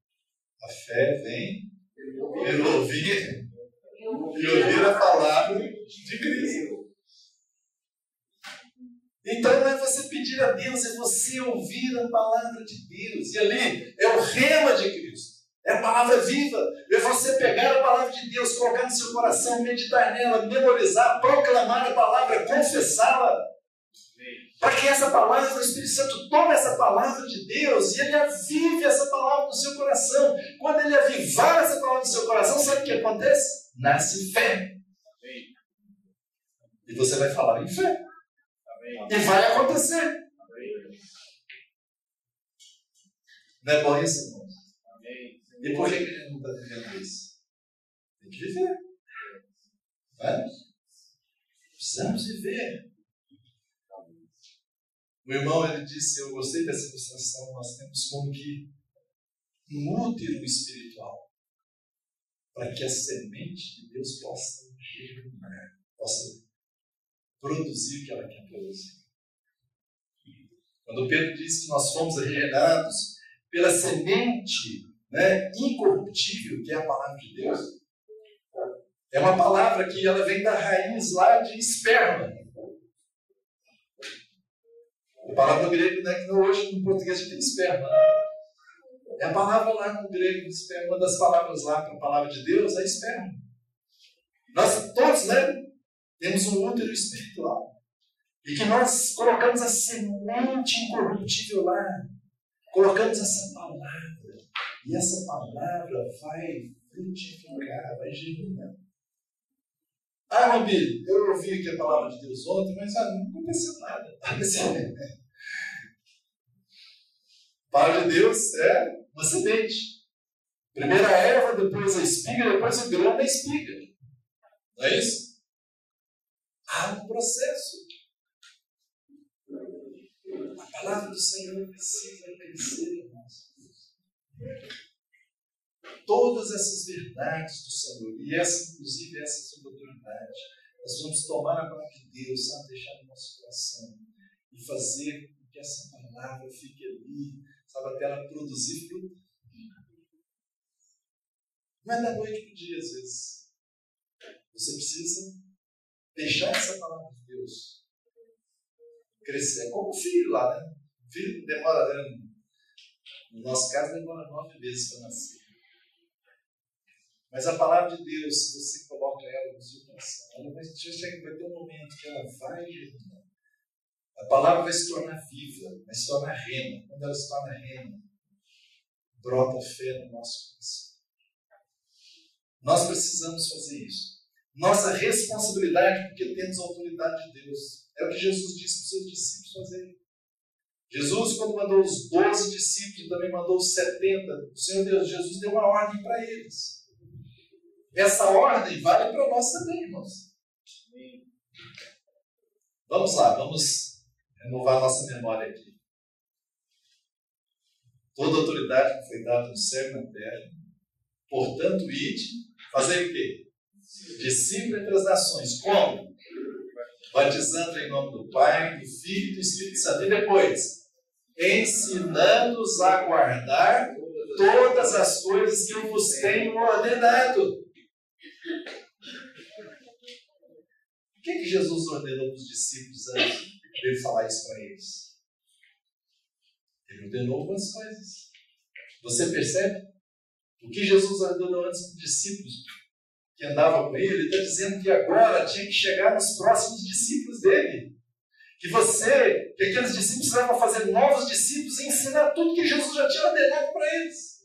A fé vem pelo ouvir e ouvir a palavra de Cristo. Então não é você pedir a Deus, é você ouvir a palavra de Deus. E ali é o rema de Cristo. É a palavra viva. É você pegar a palavra de Deus, colocar no seu coração, meditar nela, memorizar, proclamar a palavra, confessá-la. Para que essa palavra, o Espírito Santo tome essa palavra de Deus e ele avive essa palavra no seu coração. Quando ele avivar essa palavra no seu coração, sabe o que acontece? Nasce fé. E você vai falar em fé. E vai acontecer. Não é bom isso, irmão? E por que a gente não está vivendo isso? Tem que viver. Vamos? Precisamos viver. O irmão, ele disse, eu gostei dessa ilustração, nós temos como que um útero espiritual para que a semente de Deus possa germinar, possa produzir o que ela quer produzir. Quando Pedro diz que nós fomos regenerados pela semente, incorruptível, que é a palavra de Deus, é uma palavra que ela vem da raiz lá de esperma. A palavra no grego, que hoje no português a gente tem esperma. É a palavra lá no grego, esperma, uma das palavras lá para a palavra de Deus é esperma. Nós todos, temos um útero espiritual. E que nós colocamos a semente incorruptível lá. Colocamos essa palavra. E essa palavra vai frutificar, vai germinar. Rabi, eu ouvi aqui a palavra de Deus ontem, mas não aconteceu nada. A palavra de Deus é uma semente. Primeiro a erva, depois a espiga, depois o grão da espiga. Não é isso? Há um processo. A palavra do Senhor precisa crescer em nós. Todas essas verdades do Senhor, e essa, inclusive essa sobre a autoridade, nós vamos tomar a palavra de Deus, deixar no nosso coração e fazer com que essa palavra fique ali, até ela produzir fruto. Não é da noite para o dia, às vezes. Você precisa deixar essa palavra de Deus crescer. É como o filho lá, O filho demora, no nosso caso, demora 9 meses para nascer. Mas a palavra de Deus, se você coloca ela no seu coração, ela vai ter um momento que ela vai germinar. A palavra vai se tornar viva, vai se tornar rema. Quando ela se torna rema, brota fé no nosso coração. Nós precisamos fazer isso. Nossa responsabilidade, porque temos a autoridade de Deus. É o que Jesus disse para os seus discípulos fazerem. Jesus, quando mandou os 12 discípulos, também mandou os 70. O Senhor Deus, Jesus deu uma ordem para eles. Essa ordem vale para nós também, irmãos. Vamos lá, vamos renovar nossa memória aqui. Toda autoridade que foi dada no céu e na terra, portanto, ide, fazer o quê? Discípulo entre as nações. Como? Batizando em nome do Pai, do Filho e do Espírito Santo. E depois, ensinando-os a guardar todas as coisas que eu vos tenho ordenado. O que Jesus ordenou para os discípulos antes de ele falar isso para eles? Ele ordenou algumas coisas. Você percebe? O que Jesus ordenou antes dos discípulos que andavam com ele, ele está dizendo que agora tinha que chegar nos próximos discípulos dele. Que aqueles discípulos precisavam fazer novos discípulos e ensinar tudo que Jesus já tinha ordenado para eles.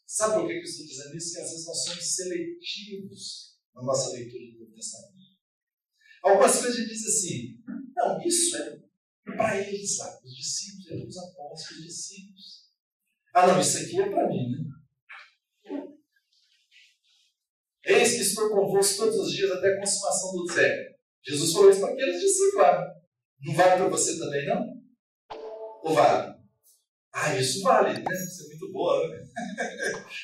Sabe por que eu estou dizendo isso? Que às vezes nós somos seletivos na nossa leitura do Novo Testamento. Algumas coisas a gente diz assim, não, isso é para eles lá, os discípulos, os apóstolos, os discípulos. Não, isso aqui é para mim, Eis que estou convosco todos os dias até a consumação do século. Jesus falou isso para aqueles discípulos lá. Não vale para você também, não? Ou vale? Isso vale, né? Isso é muito boa, né?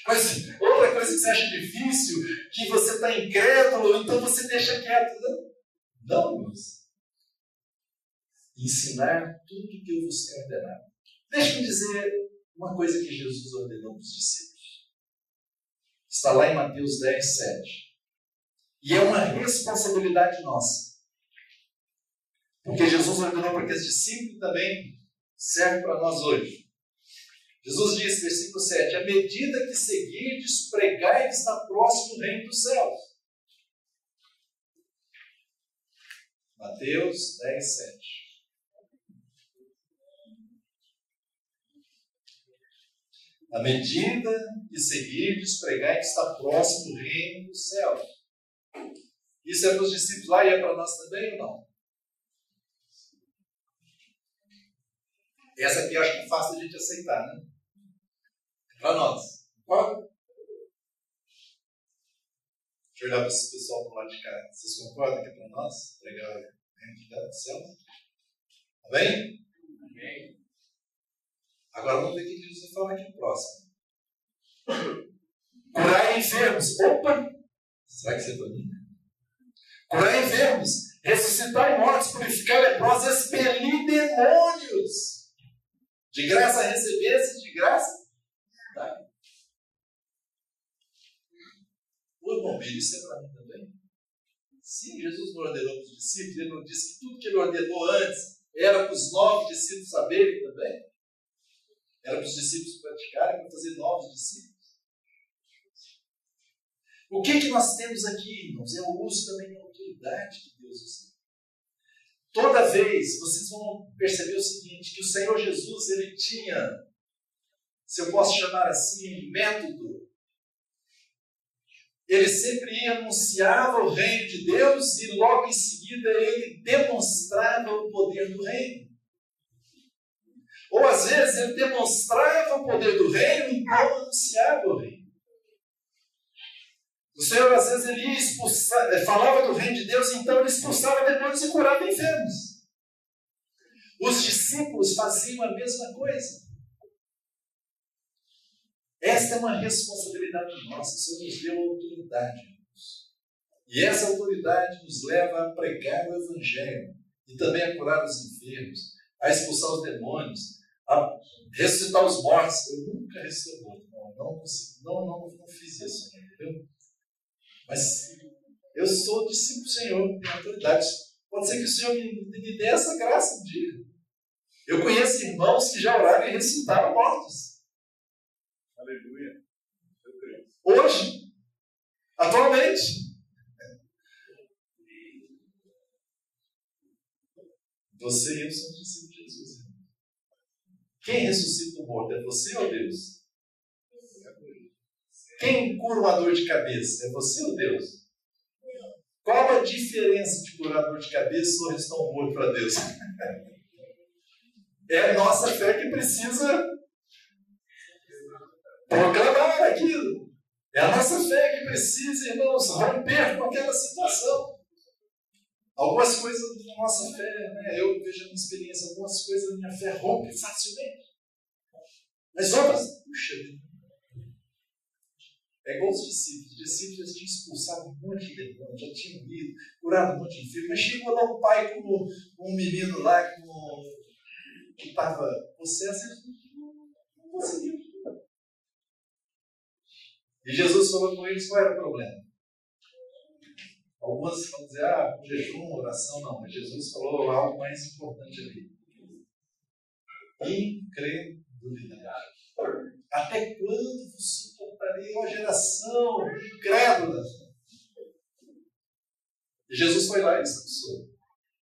Mas outra coisa que você acha difícil, que você está incrédulo, então você deixa quieto. Não, meus. Ensinar tudo o que eu vos tenho ordenado. Deixa eu dizer uma coisa que Jesus ordenou para os discípulos. Está lá em Mateus 10, 7. E é uma responsabilidade nossa. Porque Jesus ordenou para aqueles discípulos também serve para nós hoje. Jesus diz, versículo 7, à medida que seguirdes, pregai que está próximo o reino dos céus. Mateus 10, 7. À medida que seguirdes, pregai que está próximo o reino dos céus. Isso é para os discípulos lá e é para nós também ou não? Essa aqui eu acho que é fácil a gente aceitar, né? Para nós. Concorda? Deixa eu olhar para esse pessoal do lado de cá. Vocês concordam que é para nós? Pregar o reino dos céus? Tá bem? Amém. Agora vamos ver o que Jesus fala aqui no próximo. Curai enfermos. Opa! Será que isso é para mim? Curai enfermos, ressuscitar mortos, purificar leprosos, expelir demônios. De graça recebesse, de graça dá. Ô irmão, isso é para mim também? Sim, Jesus não ordenou para os discípulos, ele não disse que tudo que ele ordenou antes era para os 9 discípulos saberem também? Era para os discípulos praticarem, para fazer novos discípulos. O que nós temos aqui, irmãos? É o uso também da autoridade que Deus usa. Toda vez, vocês vão perceber o seguinte, que o Senhor Jesus, ele tinha, se eu posso chamar assim, método. Ele sempre anunciava o reino de Deus e logo em seguida ele demonstrava o poder do reino. Ou às vezes ele demonstrava o poder do reino e então anunciava o reino. O Senhor às vezes ele ia falava do reino de Deus, então ele expulsava demônios e curava enfermos. Os discípulos faziam a mesma coisa. Esta é uma responsabilidade nossa. O Senhor nos deu autoridade, irmãos. E essa autoridade nos leva a pregar o Evangelho e também a curar os enfermos, a expulsar os demônios, a ressuscitar os mortos. Eu nunca ressuscitei morto, não fiz isso, entendeu? Mas eu sou discípulo do Senhor, tenho autoridade. Pode ser que o Senhor me dê essa graça um dia. Eu conheço irmãos que já oraram e ressuscitaram mortos. Aleluia. Eu creio. Hoje, atualmente. Você e eu somos discípulos de Jesus. Quem ressuscita o morto? É você ou Deus? Quem cura uma dor de cabeça? É você ou Deus? Qual a diferença de curar dor de cabeça ou restar um morto para Deus? É a nossa fé que precisa proclamar aquilo. É a nossa fé que precisa, irmãos, romper com aquela situação. Algumas coisas da nossa fé, né? Eu vejo a minha experiência, algumas coisas da minha fé rompem facilmente. Mas outras, puxa vida. É igual os discípulos. Os discípulos já tinham expulsado um monte de demônios, já tinham ido, curado um monte de enfermos. Mas chegou lá um pai como um menino lá que estava possesso, não conseguiu. E Jesus falou com eles qual era o problema. Algumas vão dizer, jejum, oração, não. Mas Jesus falou algo mais importante ali. Incredulidade. Até quando vos suportarei uma geração incrédula? E Jesus foi lá e expulsou.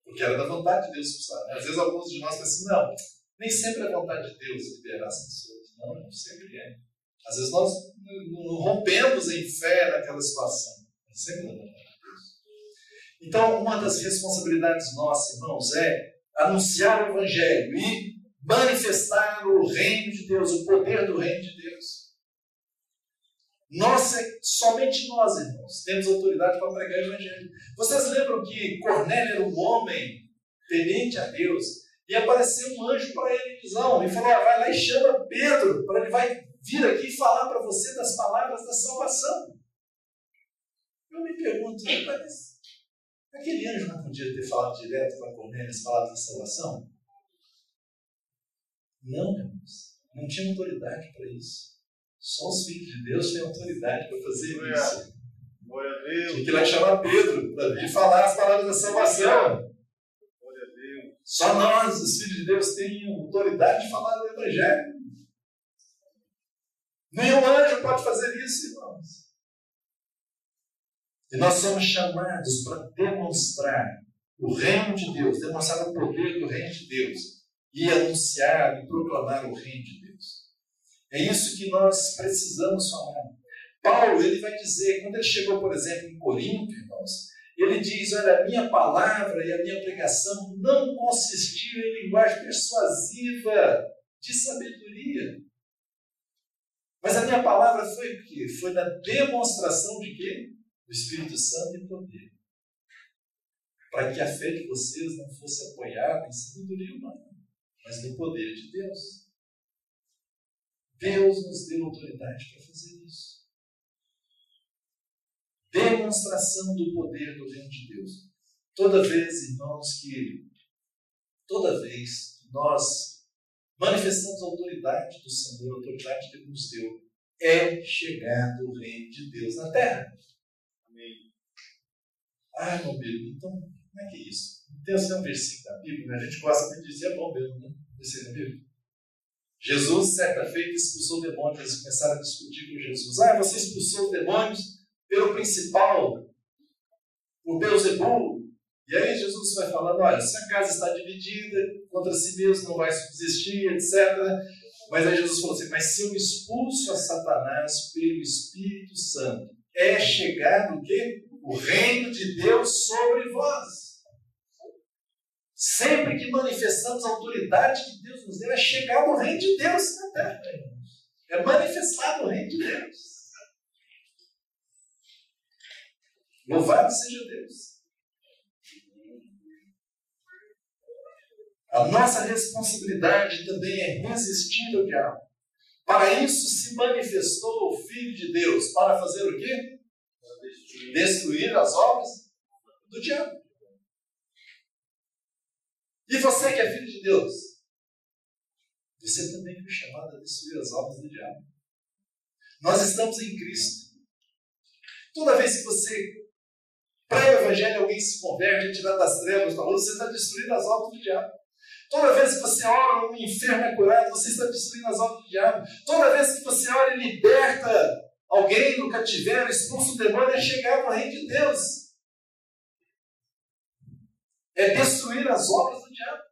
Porque era da vontade de Deus expulsar. Às vezes alguns de nós pensam assim, não, nem sempre é vontade de Deus liberar as pessoas. Não sempre é. Às vezes nós não rompemos em fé naquela situação. Não sempre é vontade de Deus. Então, uma das responsabilidades nossas, irmãos, é anunciar o Evangelho e manifestar o reino de Deus, o poder do reino de Deus. Somente nós, irmãos, temos autoridade para pregar o Evangelho. Vocês lembram que Cornélio era um homem temente a Deus, E apareceu um anjo para ele em visão. E falou, vai lá e chama Pedro, para ele vai vir aqui e falar para você das palavras da salvação. Eu me pergunto, mas aquele anjo não podia ter falado direto para Cornélio as palavras da salvação? Não, meus irmãos. Não tinha autoridade para isso. Só os filhos de Deus têm autoridade para fazer isso. Glória a Deus. Tinha que ir lá chamar Pedro para vir falar as palavras da salvação. Glória a Deus. Só nós, os filhos de Deus, temos autoridade de falar do Evangelho. Nenhum anjo pode fazer isso, irmãos. E nós somos chamados para demonstrar o reino de Deus, demonstrar o poder do reino de Deus e anunciar e proclamar o reino de Deus. É isso que nós precisamos falar. Paulo, ele vai dizer, quando ele chegou, por exemplo, em Corinto, irmãos, ele diz, olha, a minha palavra e a minha pregação não consistiram em linguagem persuasiva de sabedoria. Mas a minha palavra foi o quê? Foi na demonstração de quê? Do Espírito Santo e poder. Para que a fé de vocês não fosse apoiada em sabedoria humana, mas no poder de Deus. Deus nos deu autoridade para fazer isso. Demonstração do poder do reino de Deus. Toda vez, irmãos, toda vez que nós manifestamos a autoridade do Senhor, a autoridade que Ele nos deu, é chegado o reino de Deus na terra. Amém. Ah, meu amigo, então, como é que é isso? Tem assim um versículo da Bíblia, né? A gente gosta de dizer, é bom mesmo, né? Versículo da Bíblia. Jesus, certa feita, expulsou demônios. Eles começaram a discutir com Jesus. Ah, você expulsou demônios pelo principal, por Beelzebul. E aí Jesus vai falando, olha, se a casa está dividida, contra si mesmo não vai subsistir, etc. Mas aí Jesus falou assim, mas se eu expulso a Satanás pelo Espírito Santo, é chegado o quê? O reino de Deus sobre vós. Sempre que manifestamos a autoridade que Deus nos deu, é chegado o reino de Deus na terra, irmãos. É manifestado o reino de Deus. Louvado seja Deus. A nossa responsabilidade também é resistir ao diabo. Para isso se manifestou o Filho de Deus. Para fazer o quê? Destruir as obras do diabo. E você que é filho de Deus, você também foi chamado a destruir as obras do diabo. Nós estamos em Cristo. Toda vez que você prega o Evangelho, alguém se converte, é tirado das trevas, você está destruindo as obras do diabo. Toda vez que você ora, um enfermo é curado, você está destruindo as obras do diabo. Toda vez que você ora e liberta alguém do cativeiro, expulsa o demônio, é chegar no reino de Deus. É destruir as obras do diabo.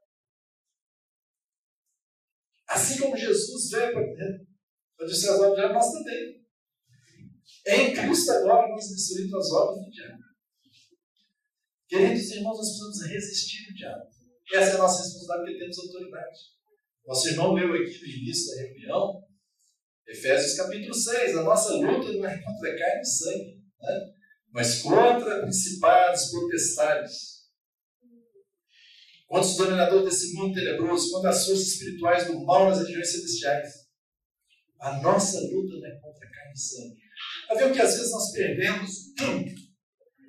Assim como Jesus veio para destruir as obras do diabo, nós também. É em Cristo agora que nós destruímos as obras do diabo. Queridos irmãos, nós precisamos resistir ao diabo. Essa é a nossa responsabilidade, porque temos autoridade. Nosso irmão leu aqui no início da reunião, Efésios capítulo 6, a nossa luta não é contra carne e sangue, né? Mas contra principados, potestades, contra os dominadores desse mundo tenebroso, contra as forças espirituais do mal nas regiões celestiais. A nossa luta não é contra carne e sangue. Está vendo que às vezes nós perdemos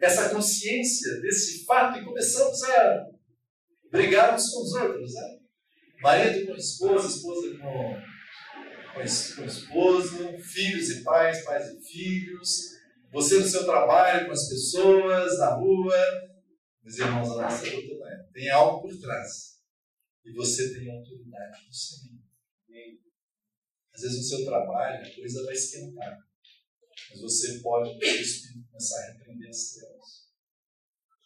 essa consciência desse fato e começamos a brigar uns com os outros, né? Marido com esposa, esposa com esposo, filhos e pais, pais e filhos, você no seu trabalho com as pessoas, na rua. Meus irmãos, a nossa luta não é. Tem algo por trás. E você tem a autoridade do Senhor. Às vezes no seu trabalho a coisa vai esquentar. Mas você pode, pelo Espírito, começar a repreender as trevas.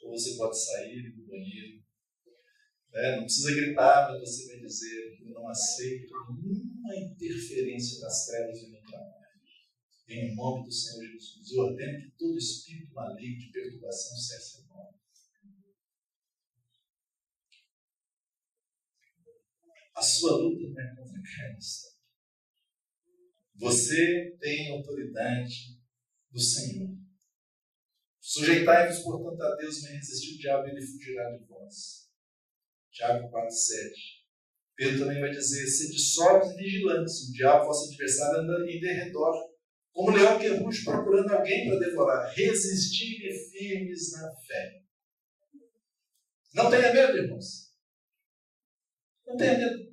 Ou você pode sair do banheiro. Não precisa gritar, mas você vai dizer: eu não aceito nenhuma interferência das trevas no meu trabalho. Em nome do Senhor Jesus, eu ordeno que todo espírito maligno de perturbação cesse agora. A sua luta não é contra carne. Você tem autoridade do Senhor. Sujeitai-vos, portanto, a Deus, mas resistir o diabo e ele fugirá de vós. Tiago 4,7. Pedro também vai dizer: sede sóbrios e vigilantes, o diabo, vosso adversário, anda em derredor, como leão que ruge procurando alguém para devorar. Resistir firmes na fé. Não tenha medo, irmãos. Não tenha medo.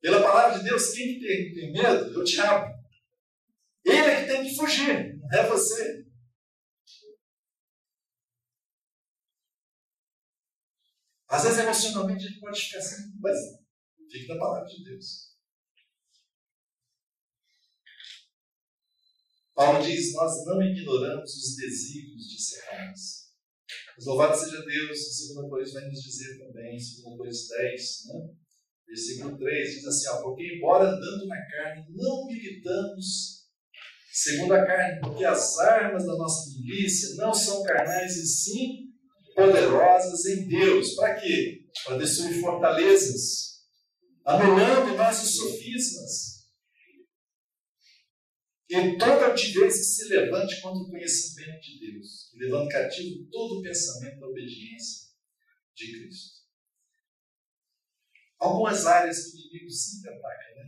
Pela palavra de Deus, quem tem medo é o diabo. Ele é que tem que fugir, não é você. Às vezes, emocionalmente, a gente pode ficar assim, mas fique na palavra de Deus. Paulo diz: nós não ignoramos os desígnios de Satanás. Mas louvado seja Deus, em 2 Coríntios vai nos dizer também, em 2 Coríntios 10, versículo 3, diz assim: porque embora andando na carne, não militamos segundo a carne, porque as armas da nossa milícia não são carnais, e sim poderosas em Deus. Para quê? Para destruir fortalezas, anulando nossos sofismas e toda altivez que se levante contra o conhecimento de Deus, levando cativo todo o pensamento da obediência de Cristo. Algumas áreas que o inimigo sempre ataca, né?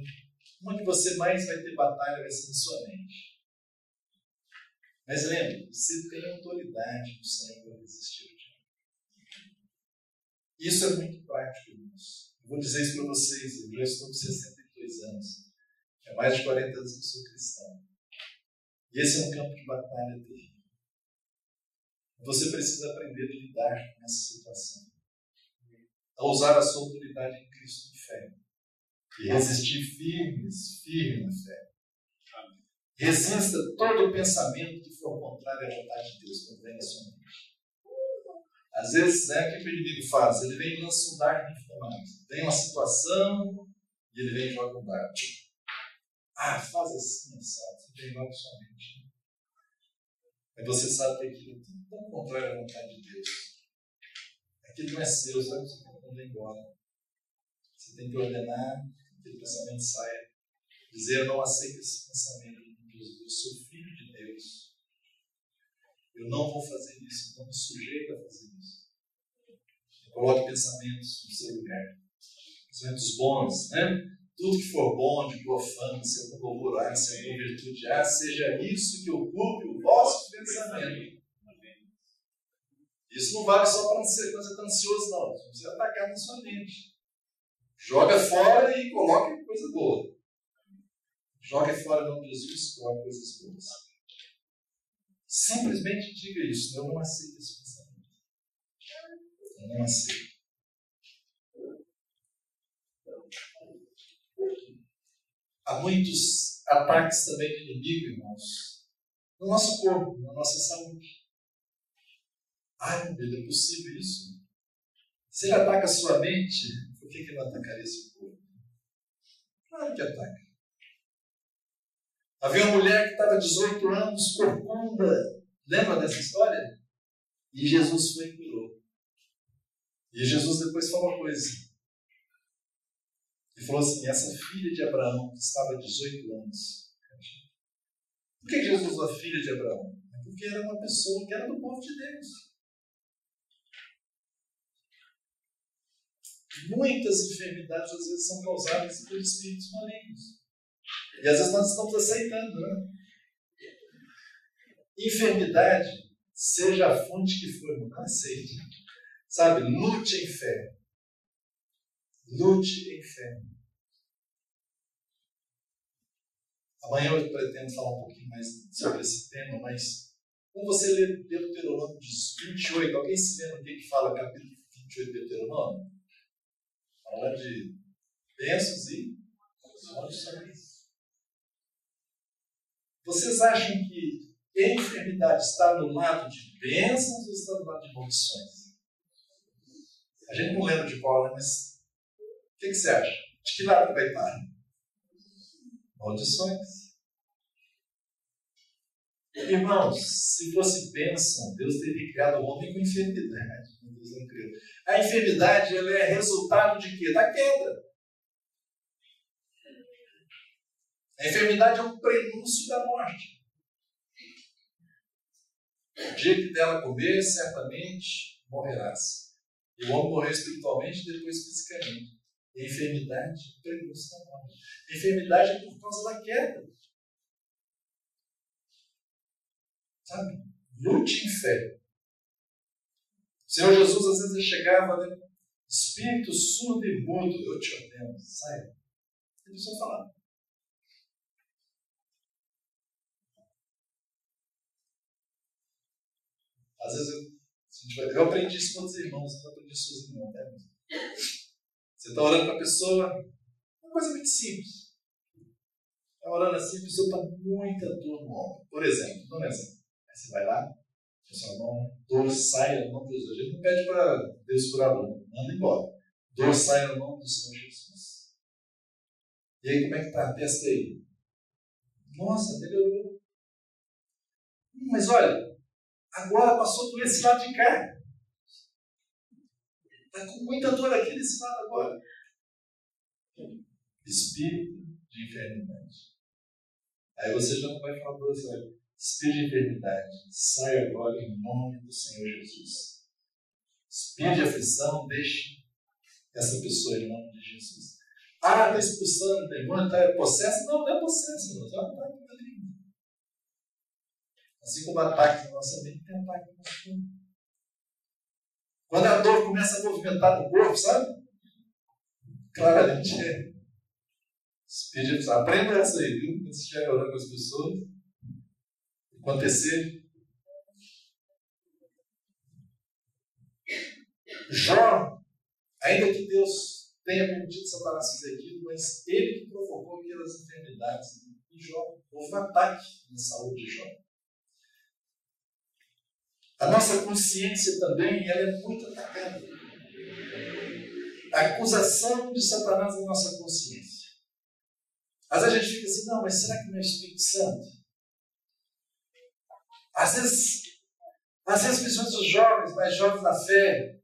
Uma que você mais vai ter batalha vai ser na sua mente. Mas lembre, você tem autoridade no Senhor para resistir ao diabo. Isso é muito prático, irmãos. Eu vou dizer isso para vocês, eu já estou com 62 anos. É mais de 40 anos que eu sou cristão. E esse é um campo de batalha terrível. Você precisa aprender a lidar com essa situação. A usar a sua autoridade em Cristo de fé. E resistir firme na fé. Resista todo o pensamento que for contrário à vontade de Deus, quando vem na sua mente. Às vezes, o que o inimigo faz? Ele vem e lança um dardo inflamado. Tem uma situação e ele vem e joga um dardo. Faz assim, sabe? Você tem logo sua mente. Mas você sabe que aquilo é tão contrário à vontade de Deus. Aquilo não é seu, sabe? Você tem que mandar embora. Você tem que ordenar que aquele pensamento saia. Dizer: eu não aceito esse pensamento. Eu sou filho de Deus. Eu não vou fazer isso. Não me sujeito a fazer isso. Coloque pensamentos no seu lugar. Pensamentos bons, né? Tudo que for bom, de boa fama, se algum louvor, se alguma virtude há, seja isso que ocupe o vosso pensamento. Isso não vale só para você quando você está ansioso, não. Você vai atacar na sua mente. Joga fora e coloque coisa boa. Joga fora em nome de Jesus e coloque coisas boas. Simplesmente diga isso. Eu não aceito esse pensamento. Eu não aceito. Há muitos ataques também do inimigo, irmãos, no nosso corpo, na nossa saúde. Meu Deus, é possível isso? Se ele ataca a sua mente, por que ele não atacaria seu corpo? Claro que ataca. Havia uma mulher que estava 18 anos, corcunda. Lembra dessa história? E Jesus foi e curou. E Jesus depois falou uma coisa. Ele falou assim: essa filha de Abraão, que estava 18 anos. Por que Jesus usou a filha de Abraão? Porque era uma pessoa que era do povo de Deus. Muitas enfermidades, às vezes, são causadas por espíritos malignos. E às vezes nós estamos aceitando, né? Enfermidade, seja a fonte que for, não aceite. Sabe, lute em fé. Lute em fé. Amanhã eu pretendo falar um pouquinho mais sobre esse tema, mas quando você lê Deuteronômio 28, alguém se lembra o que fala capítulo 28 de Deuteronômio? Fala de bênçãos e maldições. Vocês acham que a enfermidade está no lado de bênçãos ou está no lado de maldições? A gente não lembra de qual, mas o que você acha? De que lado vai estar? Maldições. Irmãos, se fosse bênção, Deus teria criado o homem com enfermidade. Deus não criou. A enfermidade, ela é resultado de quê? Da queda. A enfermidade é um prenúncio da morte. O dia que dela comer, certamente morrerás. E o homem morreu espiritualmente e depois fisicamente. E a enfermidade pegou sua morte. A enfermidade é por causa da queda. Sabe? Lute em fé. O Senhor Jesus, às vezes, ele chegava, né? Espírito surdo e mudo, eu te ordeno, saia. Ele só falava. Às vezes eu aprendi isso com os irmãos, não aprendi sozinho, não, né? Você está orando para a pessoa, uma coisa muito simples. Está orando assim, a pessoa está com muita dor no ombro. Por exemplo, dá um exemplo. Aí você vai lá, a sua mão, dor saia no nome de Jesus. A gente não pede para Deus curar a dor, manda embora. Dor saia no nome do Senhor Jesus. E aí, como é que está? Testa aí. Nossa, melhorou. Mas olha, agora passou por esse lado de cá. Está com muita dor aqui desse lado agora. Espírito de enfermidade. Aí você já não vai falar para você, olha, espírito de enfermidade, sai agora em nome do Senhor Jesus. Espírito de aflição, deixe essa pessoa em nome de Jesus. Ah, está expulsando demônio, está possesso? Não, não é possesso, não. Está ataque na língua. Assim como ataque na nossa mente, tem ataque no nosso corpo. Quando a dor começa a movimentar no corpo, sabe? Claramente é. Espírito de aflição. Aprenda essa aí, viu? Quando você estiver orando com as pessoas, acontecer. Jó, ainda que Deus tenha permitido Satanás fazer aquilo, mas ele que provocou aquelas enfermidades. E Jó, houve um ataque na saúde de Jó. A nossa consciência também, ela é muito atacada. A acusação de Satanás na nossa consciência. Às vezes a gente fica assim, não, mas será que não é o Espírito Santo? Às vezes, principalmente os jovens, mais jovens na fé,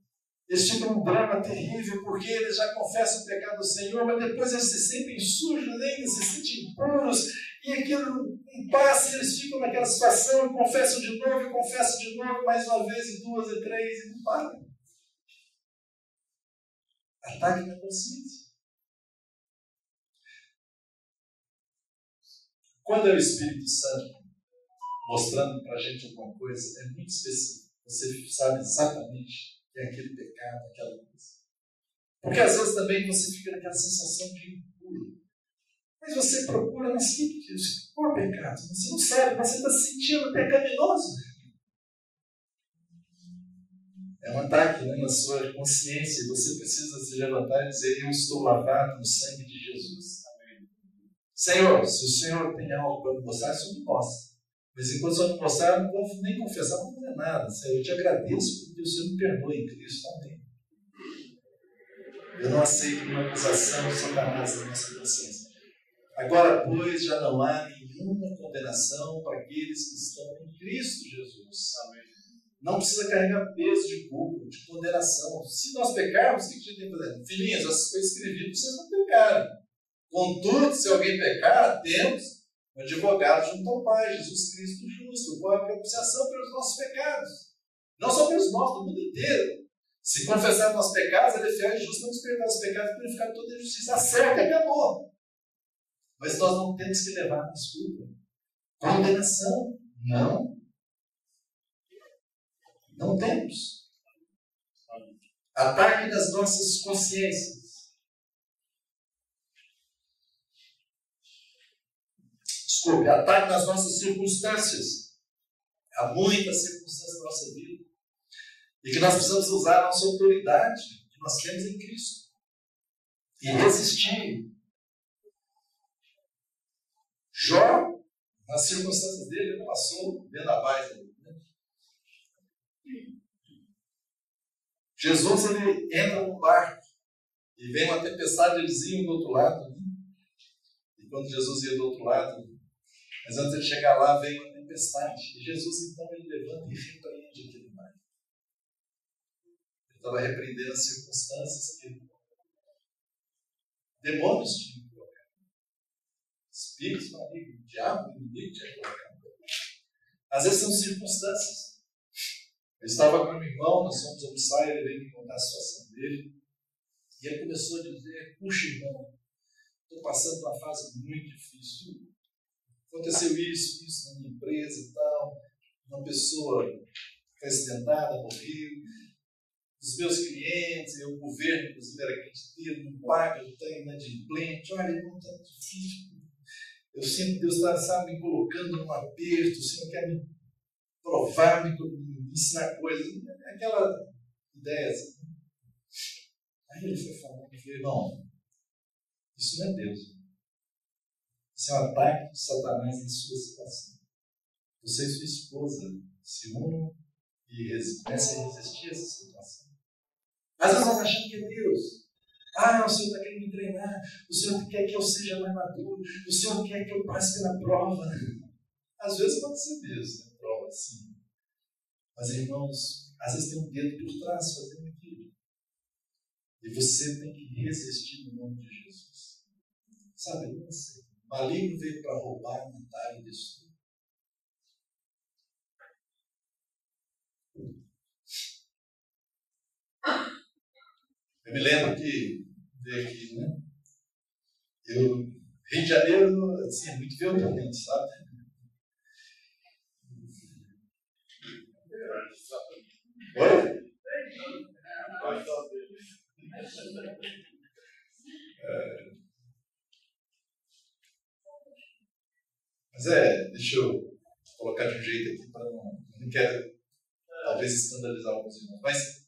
eles ficam um drama terrível, porque eles já confessam o pecado do Senhor, mas depois eles se sentem sujos, ainda se sentem impuros, e aquilo não passa, e eles ficam naquela situação, e confessam de novo, mais uma vez, e duas, e três, e não param. Ataque na consciência. Quando é o Espírito Santo mostrando para a gente alguma coisa, é muito específico. Você sabe exatamente que é aquele pecado, aquela coisa. Porque às vezes também você fica naquela sensação de impuro. Mas você procura, mas qual é o pecado? Você não sabe, mas você está se sentindo pecaminoso. É um ataque, né, na sua consciência. E você precisa se levantar e dizer, eu estou lavado no sangue de Jesus. Amém. Senhor, se o Senhor tem algo para me mostrar, o Senhor me mostra. Mas enquanto o Senhor não mostrar, eu não vou nem confessar, não vou fazer nada. Senhor, eu te agradeço porque o Senhor me perdoa em Cristo. Amém. Eu não aceito uma acusação de Satanás na nossa consciência. Agora, pois, já não há nenhuma condenação para aqueles que estão em Cristo Jesus. Amém. Não precisa carregar peso de culpa, de condenação. Se nós pecarmos, o que a gente tem que fazer? Filhinhos, essas coisas escrevidas, vocês não pecaram. Contudo, se alguém pecar, temos um advogado junto ao Pai, Jesus Cristo justo, com a propiciação pelos nossos pecados. Não só pelos nossos, do mundo inteiro. Se confessar nossos pecados, ele é fiel e justo para nos perdoar os pecados e purificar toda a injustiça. Acerta e acabou. Mas nós não temos que levar a desculpa. Condenação, não. Não temos. Ataque das nossas consciências. Desculpe, ataque nas nossas circunstâncias. Há muitas circunstâncias na nossa vida. E que nós precisamos usar a nossa autoridade que nós temos em Cristo. E resistir. Jó, nas circunstâncias dele, ele passou vendavais. Jesus, ele entra no barco e vem uma tempestade, eles iam do outro lado. Né? E quando Jesus ia do outro lado, mas antes de ele chegar lá, veio uma tempestade. E Jesus, então, ele levanta e repreende aquele mar. Ele estava repreendendo as circunstâncias que demônios tinham colocado. Espíritos malignos, diabo, inimigo tinha colocado. Às vezes são circunstâncias. Eu estava com um irmão, nós fomos almoçar, ele veio me contar a situação dele. E ele começou a dizer: puxa, irmão, estou passando uma fase muito difícil. Aconteceu isso na minha empresa e tal. Uma pessoa foi acidentada, morreu. Os meus clientes, o governo, inclusive, era cristão, não paga, eu tenho inadimplente. Olha, irmão, está difícil. Eu sinto Deus está, me colocando num aperto, o Senhor quer me provar, me ensinar coisas. Aquela ideia assim. Aí ele foi falando, eu falei: não, isso não é Deus. Isso é um ataque de Satanás em sua situação. Você e sua esposa se unam e comecem a resistir a essa situação. Às vezes nós achamos que é Deus. O Senhor está querendo me treinar. O Senhor quer que eu seja mais maduro. O Senhor quer que eu passe pela prova. Às vezes pode ser Deus, né? Prova, sim. Mas, irmãos, às vezes tem um dedo por trás fazendo aquilo. E você tem que resistir no nome de Jesus. Sabe, não sei. O maligno veio para roubar, matar e destruir. Eu me lembro que veio aqui, né? Rio de Janeiro, assim, é muito violento, sabe? Oi? Mas deixa eu colocar de um jeito aqui para não quero talvez escandalizar alguns irmãos. Mas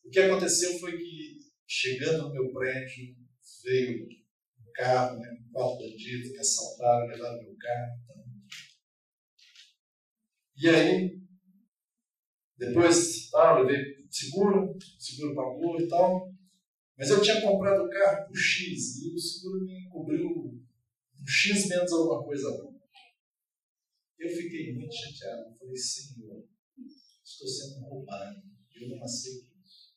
o que aconteceu foi que, chegando no meu prédio, veio um carro, né, 4 bandidos que assaltaram, levaram meu carro. Então. E aí, depois, levei seguro pagou e tal. Mas eu tinha comprado o carro por X e o seguro me cobriu um X menos alguma coisa lá. Eu fiquei muito chateado. Eu falei: Senhor, estou sendo roubado. Eu não aceito isso.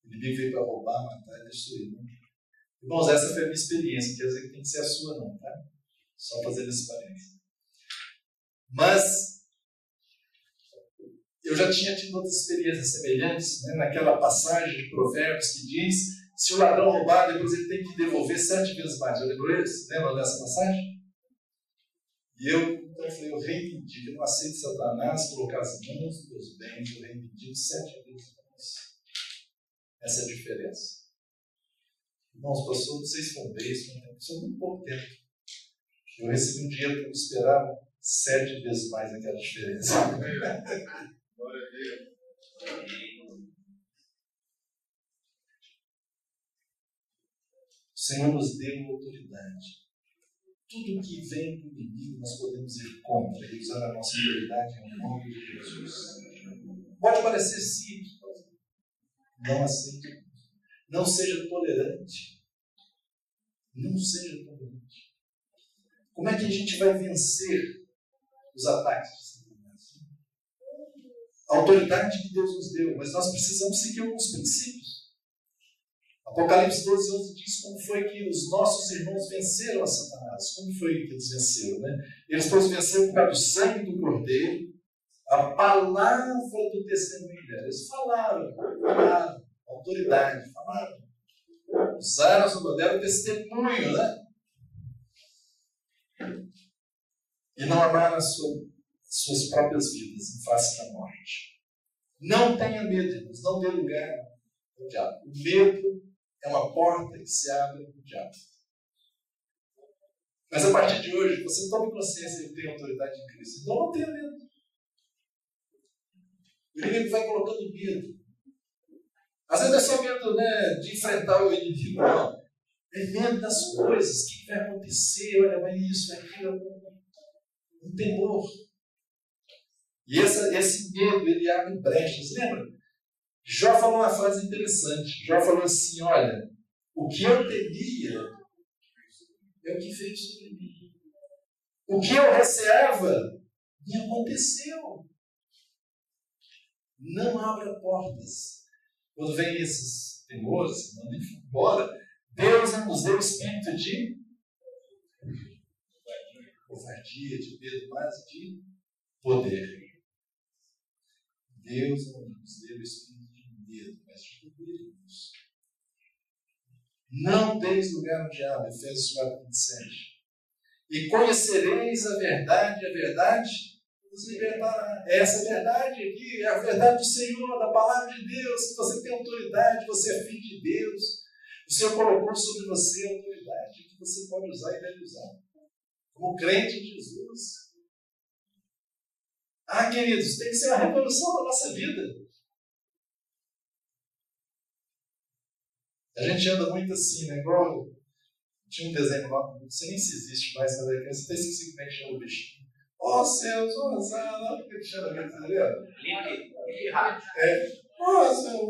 O inimigo veio para roubar, matar e destruir. Né? Irmãos, essa foi a minha experiência. Quer dizer que tem que ser a sua, não, tá? Só fazendo esse parênteses. Mas eu já tinha tido outras experiências semelhantes, né? Naquela passagem de Provérbios que diz: se o ladrão roubar, depois ele tem que devolver 7 vezes mais. Já lembrou isso? Lembra dessa passagem? E então eu falei: eu reivindico, eu não aceito Satanás colocar as mãos nos meus bens, eu reivindico 7 vezes mais. Essa é a diferença. Irmãos, passou, não sei se foi um mês, passou muito pouco tempo. Eu recebi um dinheiro que eu esperava 7 vezes mais aquela diferença. Glória a Deus. O Senhor nos deu autoridade. Tudo que vem do inimigo nós podemos ir contra e usar a nossa autoridade em nome de Jesus. Pode parecer simples, não aceite. Não seja tolerante. Não seja tolerante. Como é que a gente vai vencer os ataques de Satanás? A autoridade que Deus nos deu, mas nós precisamos seguir alguns princípios. Apocalipse 12:11 diz como foi que os nossos irmãos venceram a Satanás. Como foi que eles venceram? Né? Eles todos venceram por causa do sangue do Cordeiro, a palavra do testemunho deles. Eles falaram, autoridade, falaram. Usaram a sua bandeira, o testemunho, né? E não amaram suas próprias vidas em face da morte. Não tenha medo, irmãos, não dê lugar ao diabo. O medo é uma porta que se abre para o diabo. Mas a partir de hoje, você tome consciência que tem autoridade em Cristo. Então não tenha medo. O inimigo vai colocando medo. Às vezes não é só medo, né, de enfrentar o inimigo, não. É medo das coisas, o que vai acontecer, olha, vai isso, vai aquilo. Um temor. E esse medo, ele abre brechas. Lembra? Jó falou uma frase interessante. Jó falou assim: olha, o que eu temia é o que veio sobre mim. O que eu receava me aconteceu. Não abra portas. Quando vem esses temores, mandem embora. Deus não nos deu espírito de covardia, de medo, mas de poder. Deus não nos deu o espírito de medo, mas de poder e luz. Não deis lugar ao diabo, Efésios 4:27. E conhecereis a verdade vos libertará. Essa verdade aqui é a verdade do Senhor, da palavra de Deus, que você tem autoridade, você é filho de Deus. O Senhor colocou sobre você a autoridade que você pode usar e deve usar. Como crente em Jesus. Queridos, tem que ser a revolução da nossa vida. A gente anda muito assim, né? Igual tinha um desenho lá, não sei nem se existe mais, mas até esqueci como é que chama o bichinho. Ó céus, ó azar, lá porque ele chama aquele, tá ligado? Ó céus,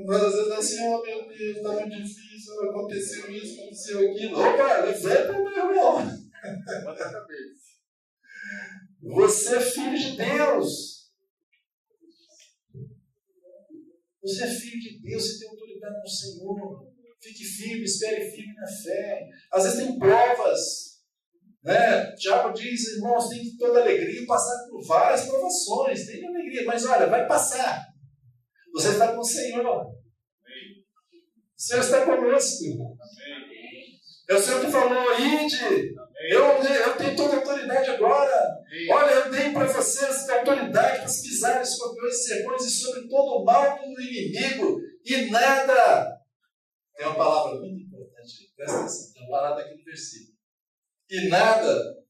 nós às vezes assim, ó meu Deus, tá muito difícil, aconteceu isso, aconteceu aquilo. Opa, levanta meu irmão. Bota a cabeça. Você é filho de Deus. Você é filho de Deus, você tem autoridade no Senhor. Fique firme, espere firme na fé. Às vezes tem provas. Né? Tiago diz, irmãos, tem que toda alegria passar por várias provações. Tem alegria, mas olha, vai passar. Você está com o Senhor. O Senhor está conosco. É o Senhor que falou, ide. Eu tenho toda a autoridade agora. Olha, eu dei para vocês a autoridade para pisar escorpiões e serpões e sobre todo o mal do inimigo. E nada. Tem uma palavra muito importante. Presta atenção. Tem uma palavra aqui no versículo. E nada.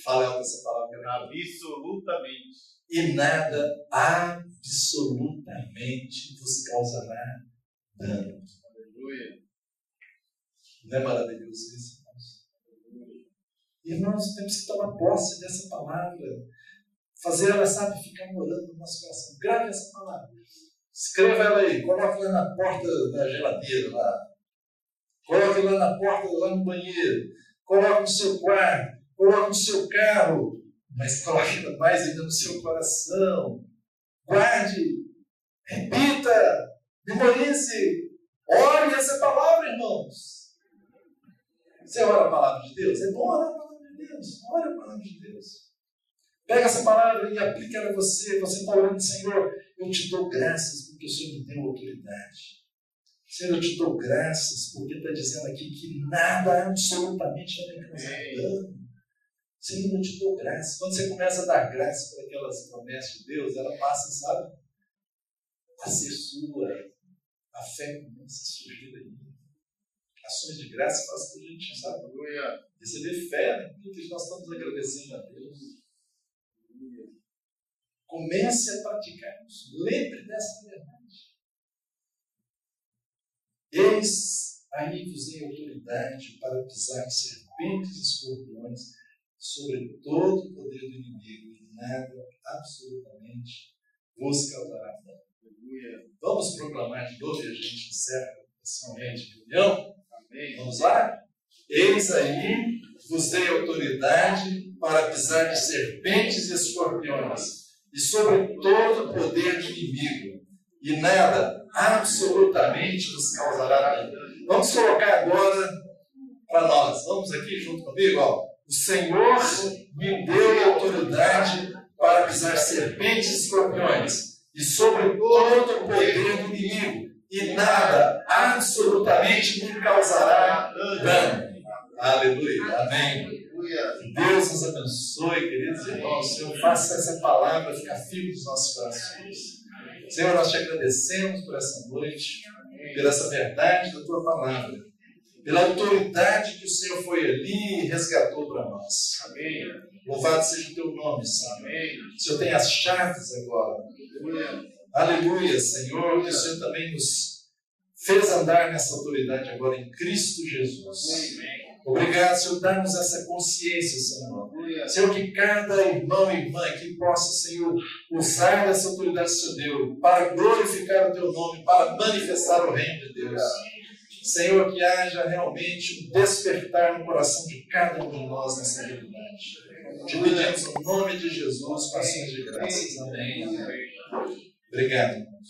Fala alto essa palavra. Absolutamente. E nada absolutamente vos causará dano. Aleluia. Não é maravilhoso isso, irmãos? Irmãos, temos que tomar posse dessa palavra. Fazer ela, sabe, ficar morando no nosso coração. Grave essa palavra. Escreva ela aí. Coloque lá na porta da geladeira. Lá. Coloque lá na porta, lá no banheiro. Coloque no seu quarto. Coloque no seu carro. Mas coloque mais ainda no seu coração. Guarde. Repita. Memorize. Ore essa palavra, irmãos. Você ora a palavra de Deus? É bom orar a palavra de Deus. Ora a palavra de Deus. Pega essa palavra e aplica ela a você. Você está orando, Senhor, eu te dou graças porque o Senhor me deu autoridade. Senhor, eu te dou graças porque está dizendo aqui que nada absolutamente vai me causar dano. Senhor, eu te dou graças. Quando você começa a dar graça para aquelas promessas de Deus, ela passa, sabe, a ser sua. A fé começa a surgir aí. Ações de graça faz tudo a gente, sabe? Receber fé naquilo que nós estamos agradecendo a Deus. Comece a praticar-nos. Lembre dessa verdade. Eis aí vos dei autoridade para pisar serpentes e escorpiões sobre todo o poder do inimigo e nada absolutamente vos causará dano. Vamos proclamar de novo e a gente encerra esse momento de reunião? Amém. Vamos lá? Eis aí vos dei autoridade para pisar de serpentes e escorpiões e sobre todo o poder do inimigo e nada absolutamente vos causará dano. Vamos colocar agora para nós. Vamos aqui junto comigo? Ó. O Senhor me deu autoridade para pisar serpentes e escorpiões e sobre todo o poder do inimigo, e nada absolutamente me causará dano. Aleluia. Amém. Que Deus nos abençoe, queridos irmãos. Senhor, faça essa palavra ficar firme nos nossos corações. Senhor, nós te agradecemos por essa noite, por essa verdade da tua palavra, pela autoridade que o Senhor foi ali e resgatou para nós. Amém. Louvado seja o teu nome, Senhor. Amém. O Senhor tem as chaves agora. Aleluia, Senhor, que o Senhor também nos fez andar nessa autoridade agora em Cristo Jesus. Obrigado, Senhor, dá-nos essa consciência, Senhor. Senhor, que cada irmão e irmã aqui possa, Senhor, usar essa autoridade que o Senhor deu para glorificar o teu nome, para manifestar o reino de Deus. Senhor, que haja realmente um despertar no coração de cada um de nós nessa realidade. Te pedimos no nome de Jesus, com ações de graças. Amém. Obrigado, irmãos.